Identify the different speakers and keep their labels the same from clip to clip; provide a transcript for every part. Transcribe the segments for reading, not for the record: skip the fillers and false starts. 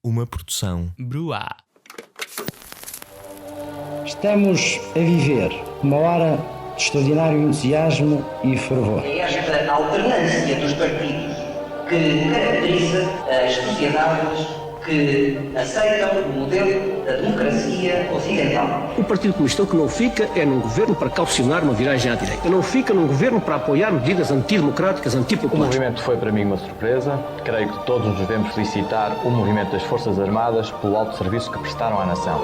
Speaker 1: Uma produção
Speaker 2: Bruá.
Speaker 3: Estamos a viver uma hora de extraordinário entusiasmo e fervor.
Speaker 4: É esta alternância dos partidos que caracteriza as sociedades que aceitam o modelo da democracia ocidental.
Speaker 5: O Partido Comunista o que não fica é num governo para calcionar uma viragem à direita. Não fica num governo para apoiar medidas antidemocráticas,
Speaker 6: O
Speaker 5: antipopulares.
Speaker 6: movimento foi para mim uma surpresa. Creio que todos nos devemos felicitar o movimento das Forças Armadas pelo alto serviço que prestaram à nação.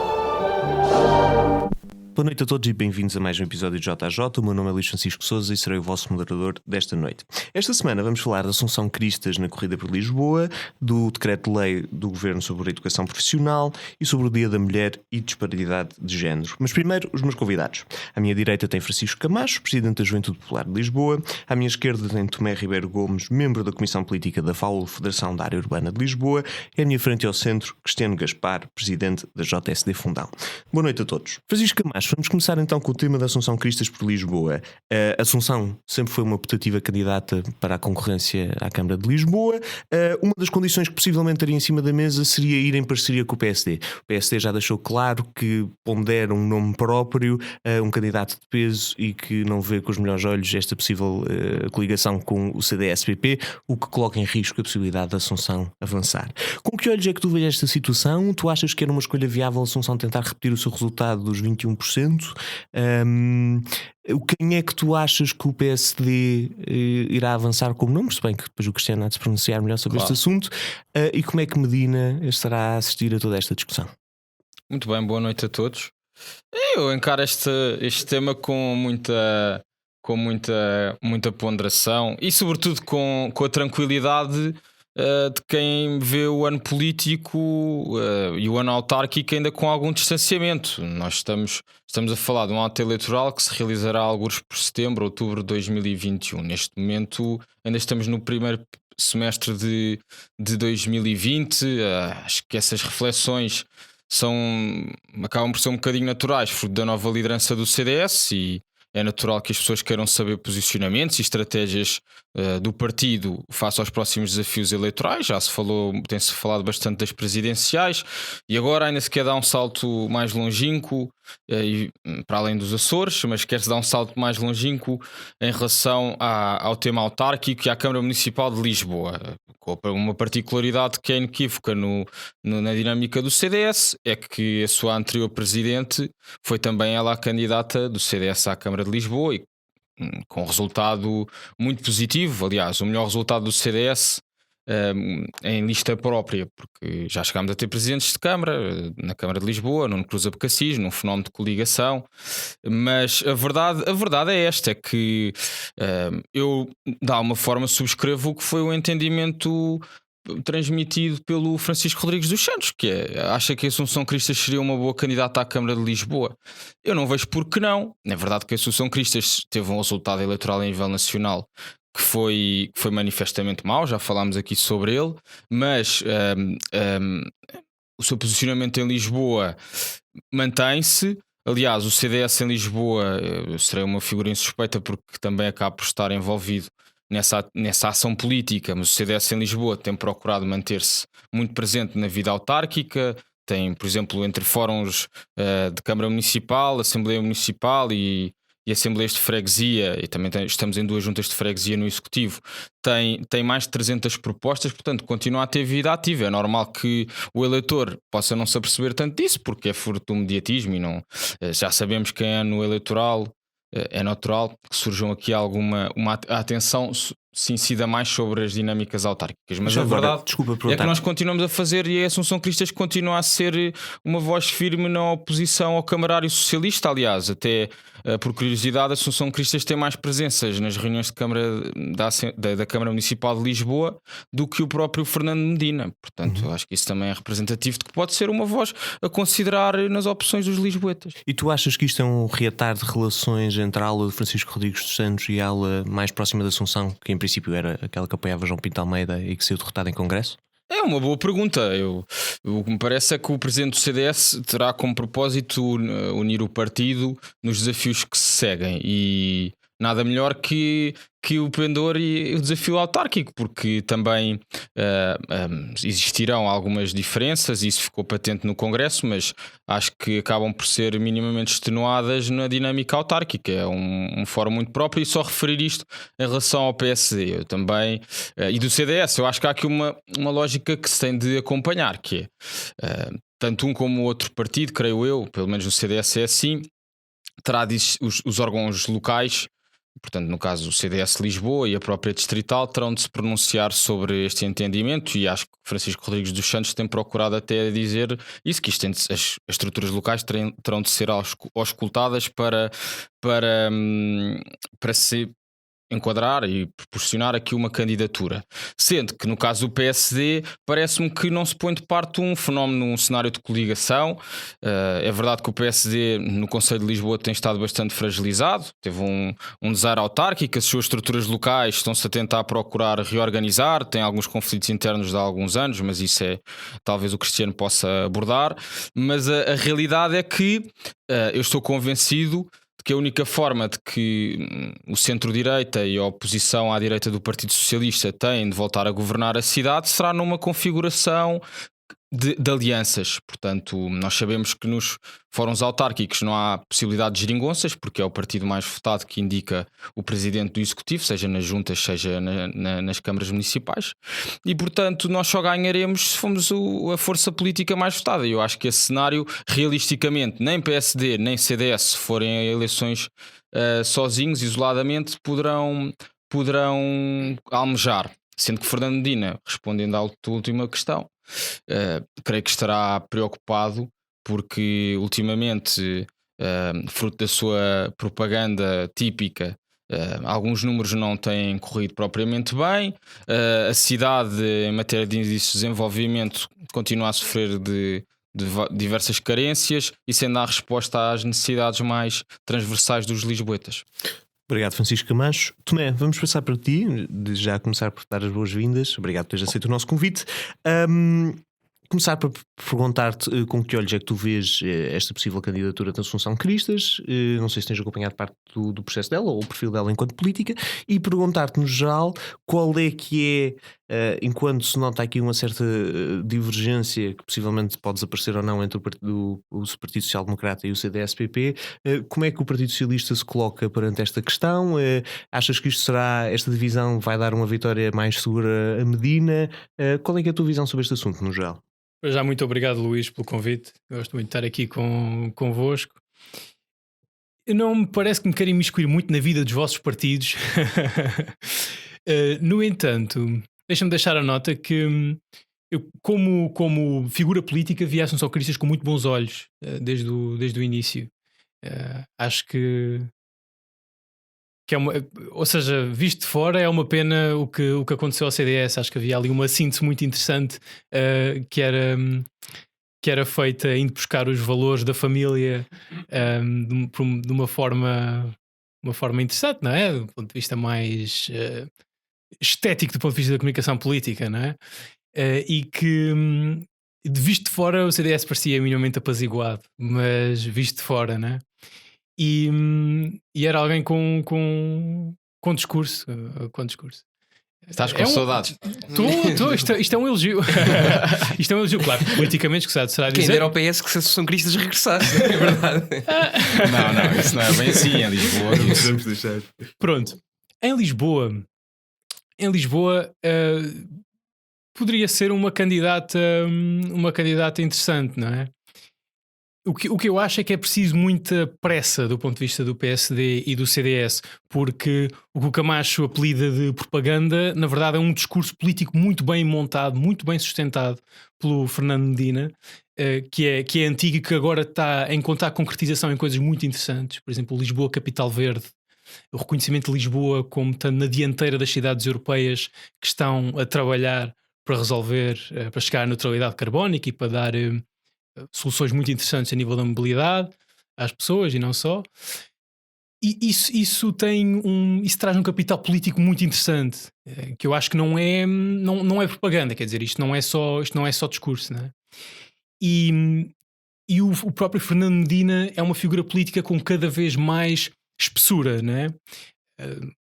Speaker 1: Boa noite a todos e bem-vindos a mais um episódio de JJ. O meu nome é Luís Francisco Sousa e serei o vosso moderador desta noite. Esta semana vamos falar da Assunção Cristas na corrida por Lisboa, do decreto-lei do Governo sobre a educação profissional e sobre o Dia da Mulher e disparidade de género. Mas primeiro, os meus convidados. À minha direita tem Francisco Camacho, presidente da Juventude Popular de Lisboa. À minha esquerda tem Tomé Ribeiro Gomes, membro da Comissão Política da FAUL, Federação da Área Urbana de Lisboa. E à minha frente ao centro, Cristiano Gaspar, presidente da JSD Fundão. Boa noite a todos. Francisco Camacho, vamos começar então com o tema da Assunção Cristas por Lisboa. A Assunção sempre foi uma putativa candidata para a concorrência à Câmara de Lisboa. Uma das condições que possivelmente estaria em cima da mesa seria ir em parceria com o PSD. O PSD já deixou claro que pondera um nome próprio, um candidato de peso e que não vê com os melhores olhos esta possível coligação com o CDS-PP, o que coloca em risco a possibilidade da Assunção avançar. Com que olhos é que tu vês esta situação? Tu achas que era uma escolha viável a Assunção tentar repetir o seu resultado dos 21%? Quem é que tu achas que o PSD irá avançar como nome? Se bem que depois o Cristiano há de se pronunciar melhor sobre este assunto. E como é que Medina estará a assistir a toda esta discussão?
Speaker 2: Muito bem, boa noite a todos. Eu encaro este tema com muita ponderação e sobretudo com a tranquilidade de quem vê o ano político e o ano autárquico ainda com algum distanciamento. Nós estamos a falar de um ato eleitoral que se realizará alguns por setembro, outubro de 2021. Neste momento ainda estamos no primeiro semestre de 2020. Acho que essas reflexões acabam por ser um bocadinho naturais, fruto da nova liderança do CDS, e é natural que as pessoas queiram saber posicionamentos e estratégias do partido face aos próximos desafios eleitorais. Tem-se falado bastante das presidenciais e agora ainda se quer dar um salto mais longínquo, para além dos Açores, mas quer-se dar um salto mais longínquo em relação ao tema autárquico e à Câmara Municipal de Lisboa. Com uma particularidade que é inequívoca na dinâmica do CDS, é que a sua anterior presidente foi também ela a candidata do CDS à Câmara de Lisboa, e com um resultado muito positivo. Aliás, o melhor resultado do CDS em lista própria, porque já chegámos a ter presidentes de Câmara na Câmara de Lisboa, Nuno Cruz Abcacis, num fenómeno de coligação. Mas a verdade é esta, é que eu de alguma forma subscrevo o que foi o entendimento transmitido pelo Francisco Rodrigues dos Santos, que acha que a Assunção Cristas seria uma boa candidata à Câmara de Lisboa. Eu não vejo por que não. É verdade que a Assunção Cristas teve um resultado eleitoral a nível nacional que foi manifestamente mau, já falámos aqui sobre ele, mas o seu posicionamento em Lisboa mantém-se. Aliás, o CDS em Lisboa seria uma figura insuspeita porque também acaba por estar envolvido nessa ação política, mas o CDS em Lisboa tem procurado manter-se muito presente na vida autárquica. Tem, por exemplo, entre fóruns de Câmara Municipal, Assembleia Municipal e Assembleias de Freguesia, e também estamos em 2 juntas de freguesia no Executivo, tem mais de 300 propostas, portanto continua a ter vida ativa. É normal que o eleitor possa não se aperceber tanto disso, porque é fruto do mediatismo e não, já sabemos que em ano eleitoral é natural que surjam aqui uma atenção se incida mais sobre as dinâmicas autárquicas. Mas a verdade é que nós continuamos a fazer, e a Assunção Cristas continua a ser uma voz firme na oposição ao camarário socialista. Aliás, até por curiosidade, a Assunção Cristas tem mais presenças nas reuniões de Câmara da Câmara Municipal de Lisboa do que o próprio Fernando Medina. Portanto, acho que isso também é representativo de que pode ser uma voz a considerar nas opções dos lisboetas.
Speaker 1: E tu achas que isto é um reatar de relações entre a ala de Francisco Rodrigues dos Santos e a ala mais próxima da Assunção, que em princípio era aquela que apoiava João Pinto Almeida e que saiu derrotada em Congresso?
Speaker 2: É uma boa pergunta. O que me parece é que o presidente do CDS terá como propósito unir o partido nos desafios que se seguem, e nada melhor que o pendor e o desafio autárquico, porque também existirão algumas diferenças, e isso ficou patente no Congresso, mas acho que acabam por ser minimamente extenuadas na dinâmica autárquica. É um fórum muito próprio, e só referir isto em relação ao PSD eu também, e do CDS. Eu acho que há aqui uma lógica que se tem de acompanhar, que é tanto um como o outro partido, creio eu, pelo menos no CDS é assim, terá os órgãos locais, portanto no caso o CDS Lisboa e a própria Distrital, terão de se pronunciar sobre este entendimento, e acho que Francisco Rodrigues dos Santos tem procurado até dizer isso, que isto as estruturas locais terão de ser auscultadas para se enquadrar e proporcionar aqui uma candidatura, sendo que no caso do PSD parece-me que não se põe de parte um fenómeno, um cenário de coligação. É verdade que o PSD no Conselho de Lisboa tem estado bastante fragilizado, teve um desaire autárquico, as suas estruturas locais estão-se a tentar procurar reorganizar, tem alguns conflitos internos de há alguns anos, mas isso é talvez o Cristiano possa abordar. Mas a realidade é que eu estou convencido que a única forma de que o centro-direita e a oposição à direita do Partido Socialista têm de voltar a governar a cidade será numa configuração de alianças. Portanto, nós sabemos que nos fóruns autárquicos não há possibilidade de geringonças, porque é o partido mais votado que indica o presidente do Executivo, seja nas juntas, seja nas câmaras municipais, e portanto nós só ganharemos se formos a força política mais votada. E eu acho que esse cenário, realisticamente, nem PSD nem CDS, se forem a eleições sozinhos, isoladamente, poderão almejar. Sendo que Fernando Medina, respondendo à tua última questão, creio que estará preocupado porque ultimamente, fruto da sua propaganda típica, alguns números não têm corrido propriamente bem. A cidade, em matéria de índices de desenvolvimento, continua a sofrer de diversas carências, e sendo a resposta às necessidades mais transversais dos lisboetas.
Speaker 1: Obrigado, Francisco Camacho. Tomé, vamos passar para ti, de já começar por dar as boas-vindas. Obrigado por teres aceito o nosso convite. Começar por perguntar-te com que olhos é que tu vês esta possível candidatura da Assunção Cristas. Não sei se tens acompanhado parte do processo dela ou o perfil dela enquanto política, e perguntar-te no geral qual é que enquanto se nota aqui uma certa divergência que possivelmente pode desaparecer ou não entre o Partido Social Democrata e o CDS-PP, como é que o Partido Socialista se coloca perante esta questão? Achas que esta divisão vai dar uma vitória mais segura a Medina? Qual é que é a tua visão sobre este assunto no geral?
Speaker 7: Já muito obrigado, Luís, pelo convite. Gosto muito de estar aqui convosco. Não me parece que me querem imiscuir muito na vida dos vossos partidos. No entanto, deixa-me deixar a nota que eu, como figura política, vi a Assunção Cristas com muito bons olhos desde o início. Acho que é ou seja, visto de fora, é uma pena o que aconteceu ao CDS. Acho que havia ali uma síntese muito interessante que era feita indo buscar os valores da família de uma forma interessante, não é? Do ponto de vista mais estético, do ponto de vista da comunicação política, não é? E que de visto de fora o CDS parecia minimamente apaziguado, mas visto de fora, não é? E era alguém com discurso.
Speaker 2: Estás com saudades?
Speaker 7: Isto é um elogio. Isto é um elogio, claro. Politicamente, que será dizer.
Speaker 8: Quem dera ao PS que se Assunção Cristas regressasse, não é verdade?
Speaker 2: Não, isso não é bem assim em Lisboa.
Speaker 1: Vamos deixar.
Speaker 7: Pronto. Em Lisboa poderia ser uma candidata interessante, não é? O que eu acho é que é preciso muita pressa do ponto de vista do PSD e do CDS, porque o que o Camacho apelida de propaganda, na verdade, é um discurso político muito bem montado, muito bem sustentado pelo Fernando Medina, que é antigo e que agora está a encontrar concretização em coisas muito interessantes. Por exemplo, Lisboa Capital Verde, o reconhecimento de Lisboa como estando na dianteira das cidades europeias que estão a trabalhar para resolver, para chegar à neutralidade carbónica e para dar soluções muito interessantes a nível da mobilidade às pessoas e não só. E isso traz um capital político muito interessante, que eu acho que não é propaganda, quer dizer, isto não é só discurso, não é? E o próprio Fernando Medina é uma figura política com cada vez mais espessura, não é?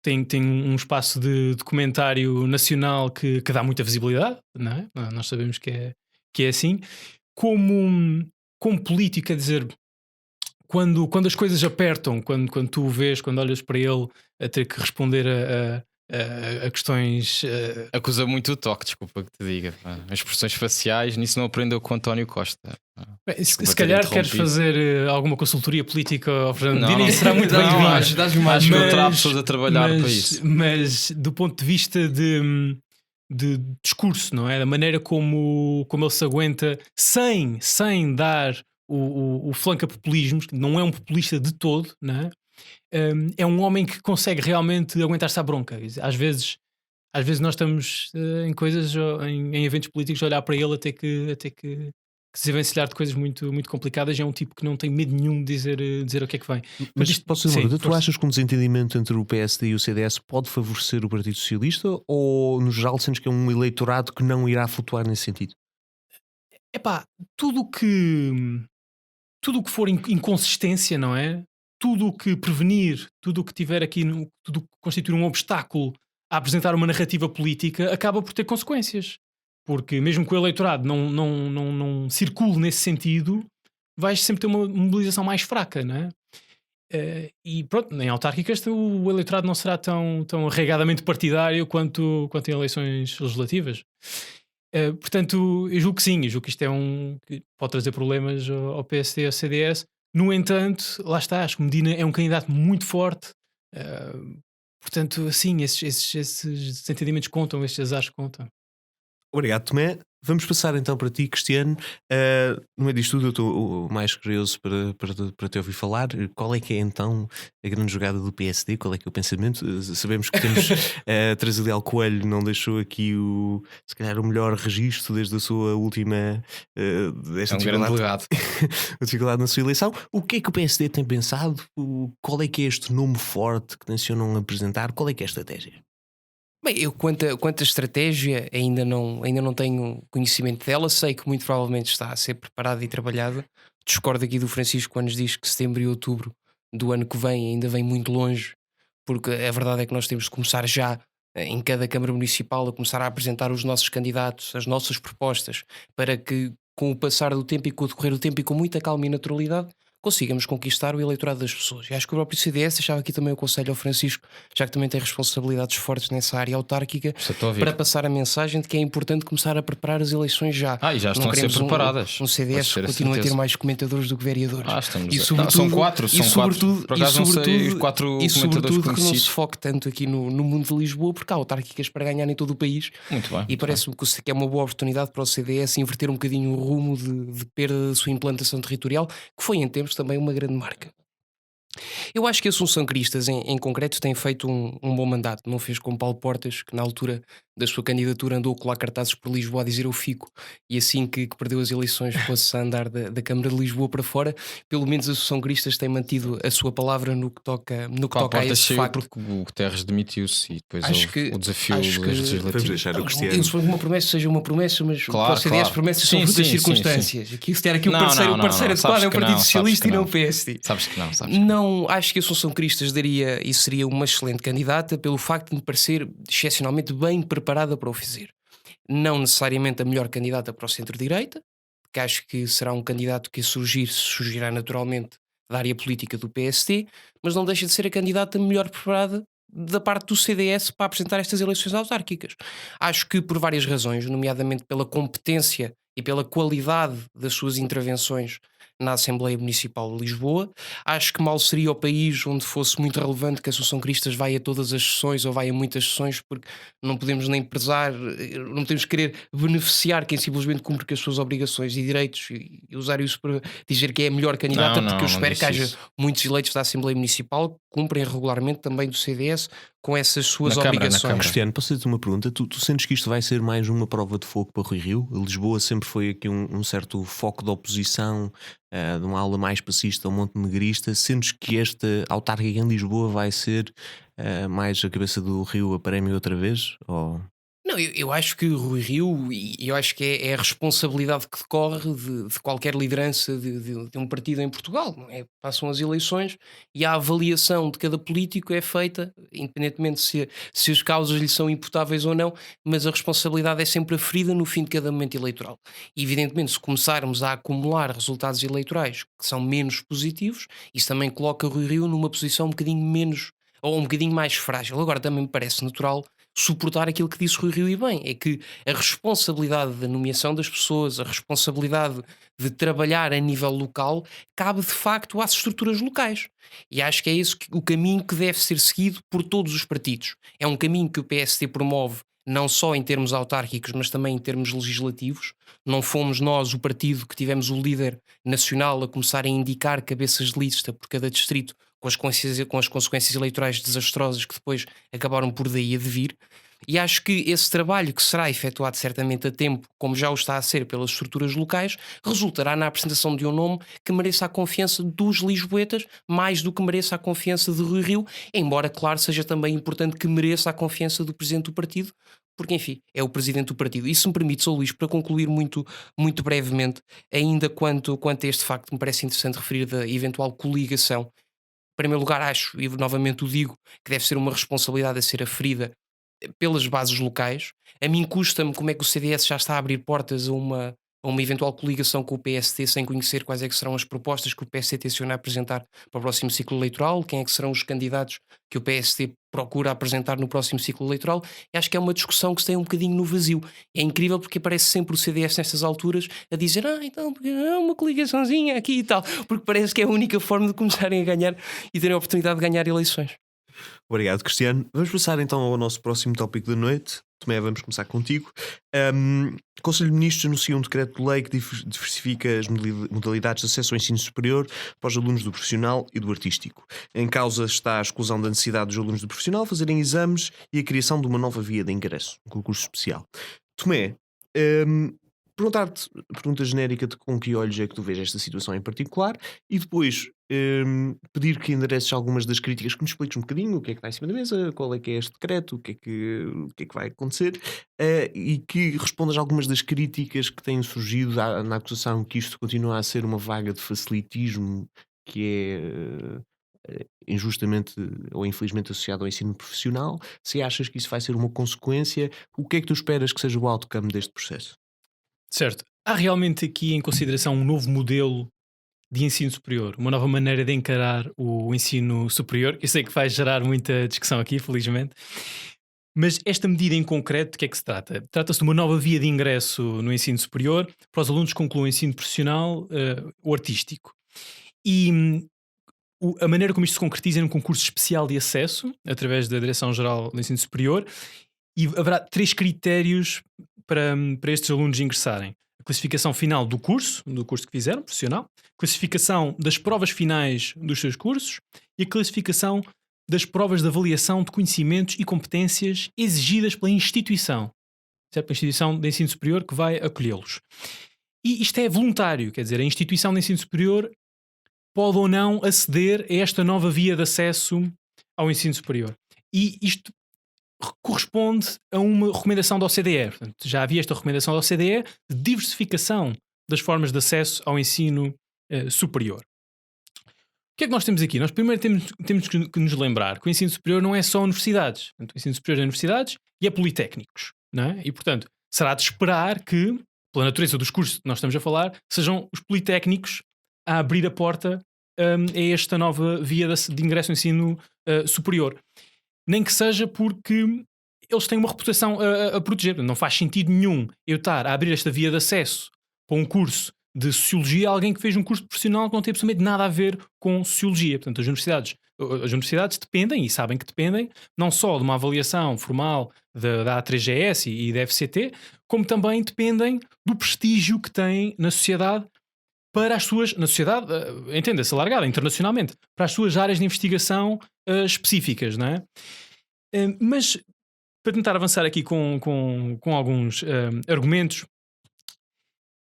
Speaker 7: tem um espaço de documentário nacional que dá muita visibilidade, não é? Nós sabemos que é assim. Como político, quer dizer, quando as coisas apertam, quando tu o vês, quando olhas para ele a ter que responder a questões.
Speaker 2: Acusa muito o toque, desculpa que te diga. As expressões faciais, nisso não aprendeu com António Costa.
Speaker 7: Se calhar queres fazer alguma consultoria política ao Fernando Medina, isso será muito
Speaker 2: não,
Speaker 7: bem-vindo.
Speaker 2: Acho que eu terá pessoas a trabalhar para isso.
Speaker 7: Mas do ponto de vista de discurso, não é? Da maneira como ele se aguenta sem dar o flanco a populismos, que não é um populista de todo, não é? É um homem que consegue realmente aguentar-se à bronca. Às vezes nós estamos em coisas, em eventos políticos, a olhar para ele até que se desenvencilhar de coisas muito, muito complicadas. É um tipo que não tem medo nenhum de dizer o que é que vem.
Speaker 1: Mas isto posso dizer, tu achas que um desentendimento entre o PSD e o CDS pode favorecer o Partido Socialista, ou no geral sentes que é um eleitorado que não irá flutuar nesse sentido?
Speaker 7: Epá, tudo o que for inconsistência, não é? Tudo o que prevenir, tudo o que tiver aqui, tudo o que constituir um obstáculo a apresentar uma narrativa política, acaba por ter consequências. Porque mesmo que o eleitorado não circule nesse sentido, vais sempre ter uma mobilização mais fraca, não é? E pronto, em autárquicas o eleitorado não será tão arraigadamente partidário quanto em eleições legislativas. Portanto, eu julgo que sim, eu julgo que isto que pode trazer problemas ao PSD e ao CDS. No entanto, lá está, acho que Medina é um candidato muito forte. Portanto, assim, esses desentendimentos contam, estes azares contam.
Speaker 1: Obrigado, Tomé. Vamos passar então para ti, Cristiano. No meio disto tudo, eu estou mais curioso para te ouvir falar. Qual é que é então a grande jogada do PSD? Qual é que é o pensamento? Sabemos que temos Trasilial Coelho, não deixou aqui se calhar o melhor registro desde a sua última
Speaker 2: desta
Speaker 1: dificuldade na sua eleição. O que é que o PSD tem pensado? Qual é que é este nome forte que tencionam apresentar? Qual é que é a estratégia?
Speaker 8: Bem, eu quanto à estratégia ainda não tenho conhecimento dela. Sei que muito provavelmente está a ser preparada e trabalhada. Discordo aqui do Francisco quando nos diz que setembro e outubro do ano que vem ainda vem muito longe, porque a verdade é que nós temos de começar já em cada Câmara Municipal a começar a apresentar os nossos candidatos, as nossas propostas, para que com o passar do tempo e com o decorrer do tempo e com muita calma e naturalidade consigamos conquistar o eleitorado das pessoas. E acho que o próprio CDS deixava aqui também o conselho ao Francisco, já que também tem responsabilidades fortes nessa área autárquica,
Speaker 2: para
Speaker 8: passar a mensagem de que é importante começar a preparar as eleições já.
Speaker 2: E já estão a ser preparadas.
Speaker 8: Um CDS que continua a ter mais comentadores do que vereadores.
Speaker 2: São quatro. Por acaso não sei os 4 comentadores
Speaker 8: sobretudo que não se foque tanto aqui no mundo de Lisboa, porque há autárquicas para ganhar em todo o país.
Speaker 2: Muito bem.
Speaker 8: E parece-me que é uma boa oportunidade para o CDS inverter um bocadinho o rumo de perda da sua implantação territorial, que foi em tempos também uma grande marca. Eu acho que a Assunção Cristas, em concreto, tem feito um bom mandato. Não fez como Paulo Portas, que na altura da sua candidatura andou a colar cartazes por Lisboa a dizer eu fico, e assim que perdeu as eleições fosse a andar da Câmara de Lisboa para fora. Pelo menos a Assunção Cristas tem mantido a sua palavra no que toca a esse facto.
Speaker 2: Porque o Guterres demitiu-se e depois
Speaker 8: o
Speaker 2: desafio das legislativas.
Speaker 1: Vamos deixar o Cristiano.
Speaker 8: Eu suponho que uma promessa seja uma promessa, mas para o CDS promessas são fruto das circunstâncias.
Speaker 2: Sim.
Speaker 8: Aqui, se der aqui o parceiro adequado é o Partido Socialista e não o PSD.
Speaker 2: Sabes que não.
Speaker 8: Não, acho que a Assunção Cristas daria e seria uma excelente candidata pelo facto de me parecer excepcionalmente bem preparada para o fazer. Não necessariamente a melhor candidata para o centro-direita, porque acho que será um candidato que surgirá naturalmente da área política do PSD, mas não deixa de ser a candidata melhor preparada da parte do CDS para apresentar estas eleições autárquicas. Acho que por várias razões, nomeadamente pela competência e pela qualidade das suas intervenções na Assembleia Municipal de Lisboa. Acho que mal seria o país onde fosse muito relevante que a Assunção Cristas vai a todas as sessões ou vai a muitas sessões, porque não podemos nem prezar, não podemos querer beneficiar quem simplesmente cumpre com as suas obrigações e direitos e usar isso para dizer que é a melhor candidata, porque eu espero que haja muitos eleitos da Assembleia Municipal que cumprem regularmente também do CDS com essas suas obrigações.
Speaker 1: Cristiano, posso fazer-te uma pergunta? Tu sentes que isto vai ser mais uma prova de fogo para Rui Rio? Lisboa sempre foi aqui um certo foco de oposição, de uma ala mais passista ao montenegrista. Sentes que esta autárquica em Lisboa vai ser mais a cabeça do Rio a prémio outra vez? Ou...
Speaker 8: Não, eu acho que Rui Rio, e eu acho que é a responsabilidade que decorre de qualquer liderança de um partido em Portugal, não é? Passam as eleições e a avaliação de cada político é feita, independentemente se as causas lhe são imputáveis ou não, mas a responsabilidade é sempre aferida no fim de cada momento eleitoral. E, evidentemente, se começarmos a acumular resultados eleitorais que são menos positivos, isso também coloca Rui Rio numa posição um bocadinho menos ou um bocadinho mais frágil. Agora, também me parece natural suportar aquilo que disse Rui Rio e bem, é que a responsabilidade da nomeação das pessoas, a responsabilidade de trabalhar a nível local, cabe de facto às estruturas locais. E acho que é esse o caminho que deve ser seguido por todos os partidos. É um caminho que o PSD promove não só em termos autárquicos, mas também em termos legislativos. Não fomos nós o partido que tivemos o líder nacional a começar a indicar cabeças de lista por cada distrito, com as consequências eleitorais desastrosas que depois acabaram por daí advir. E acho que esse trabalho, que será efetuado certamente a tempo, como já o está a ser pelas estruturas locais, resultará na apresentação de um nome que mereça a confiança dos lisboetas, mais do que mereça a confiança de Rui Rio, embora, claro, seja também importante que mereça a confiança do presidente do partido, porque, enfim, é o presidente do partido. E se me permite, Sr. Luís, para concluir muito brevemente, ainda quanto a este facto, me parece interessante referir da eventual coligação. Em primeiro lugar, acho, e novamente o digo, que deve ser uma responsabilidade a ser aferida pelas bases locais. A mim custa-me como é que o CDS já está a abrir portas a uma eventual coligação com o PSD sem conhecer quais é que serão as propostas que o PSD tenciona apresentar para o próximo ciclo eleitoral, quem é que serão os candidatos que o PSD procura apresentar no próximo ciclo eleitoral. E acho que é uma discussão que se tem um bocadinho no vazio. É incrível porque aparece sempre o CDS nestas alturas a dizer então é uma coligaçãozinha aqui e tal, porque parece que é a única forma de começarem a ganhar e terem a oportunidade de ganhar eleições.
Speaker 1: Obrigado, Cristiano. Vamos passar então ao nosso próximo tópico da noite. Tomé, vamos começar contigo. O Conselho de Ministros anuncia um decreto-lei que diversifica as modalidades de acesso ao ensino superior para os alunos do profissional e do artístico. Em causa está a exclusão da necessidade dos alunos do profissional fazerem exames e a criação de uma nova via de ingresso, um concurso especial. Tomé, perguntar-te, pergunta genérica de com que olhos é que tu vês esta situação em particular e depois pedir que endereces algumas das críticas, que nos expliques um bocadinho o que é que está em cima da mesa, qual é que é este decreto, o que é que vai acontecer e que respondas a algumas das críticas que têm surgido na acusação que isto continua a ser uma vaga de facilitismo que é injustamente ou infelizmente associado ao ensino profissional. Se achas que isso vai ser uma consequência, o que é que tu esperas que seja o outcome deste processo?
Speaker 7: Certo. Há realmente aqui em consideração um novo modelo de ensino superior, uma nova maneira de encarar o ensino superior. Eu sei que vai gerar muita discussão aqui, felizmente. Mas esta medida em concreto, de que é que se trata? Trata-se de uma nova via de ingresso no ensino superior para os alunos que concluem o ensino profissional ou artístico. E a maneira como isto se concretiza é num concurso especial de acesso, através da Direção-Geral do Ensino Superior, e haverá 3 critérios para estes alunos ingressarem. A classificação final do curso que fizeram, profissional, classificação das provas finais dos seus cursos e a classificação das provas de avaliação de conhecimentos e competências exigidas pela instituição, certo? Pela instituição de ensino superior que vai acolhê-los. E isto é voluntário, quer dizer, a instituição de ensino superior pode ou não aceder a esta nova via de acesso ao ensino superior. E isto corresponde a uma recomendação da OCDE. Portanto, já havia esta recomendação da OCDE de diversificação das formas de acesso ao ensino superior. O que é que nós temos aqui? Nós primeiro temos que nos lembrar que o ensino superior não é só universidades. Portanto, o ensino superior é universidades e é politécnicos. Não é? E, portanto, será de esperar que, pela natureza dos cursos que nós estamos a falar, sejam os politécnicos a abrir a porta a esta nova via de ingresso ao ensino superior. Nem que seja porque eles têm uma reputação a proteger. Não faz sentido nenhum eu estar a abrir esta via de acesso para um curso de Sociologia a alguém que fez um curso profissional que não tem absolutamente nada a ver com Sociologia. Portanto, as universidades dependem, e sabem que dependem, não só de uma avaliação formal da A3GS e da FCT, como também dependem do prestígio que têm na sociedade para as suas, na sociedade, entenda-se, alargada internacionalmente, para as suas áreas de investigação específicas, não é? Mas, para tentar avançar aqui com alguns argumentos,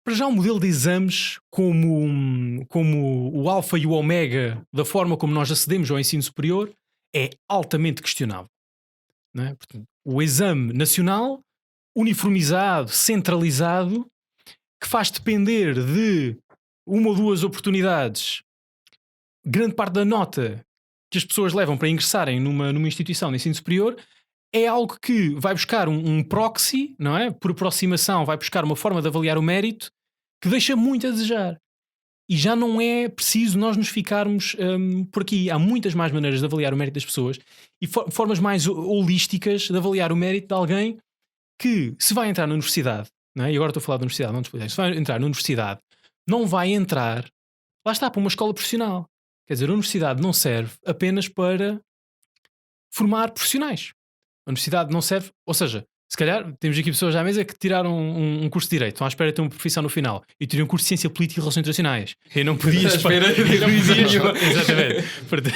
Speaker 7: para já o modelo de exames como o alfa e o ômega da forma como nós acedemos ao ensino superior é altamente questionável, não é? Portanto, o exame nacional uniformizado, centralizado, que faz depender de uma ou duas oportunidades grande parte da nota que as pessoas levam para ingressarem numa instituição de ensino superior. É algo que vai buscar um proxy, não é? Por aproximação, vai buscar uma forma de avaliar o mérito que deixa muito a desejar. E já não é preciso nós nos ficarmos por aqui. Há muitas mais maneiras de avaliar o mérito das pessoas e formas mais holísticas de avaliar o mérito de alguém que, se vai entrar na universidade, não é? E agora estou a falar da universidade, não se vai entrar na universidade, não vai entrar, lá está, para uma escola profissional. Quer dizer, a universidade não serve apenas para formar profissionais. A universidade não serve, ou seja, se calhar temos aqui pessoas à mesa que tiraram um curso de Direito, estão à espera de ter uma profissão no final, e teriam um curso de Ciência Política e Relações Internacionais. Eu não podia esperar. Exatamente. Portanto,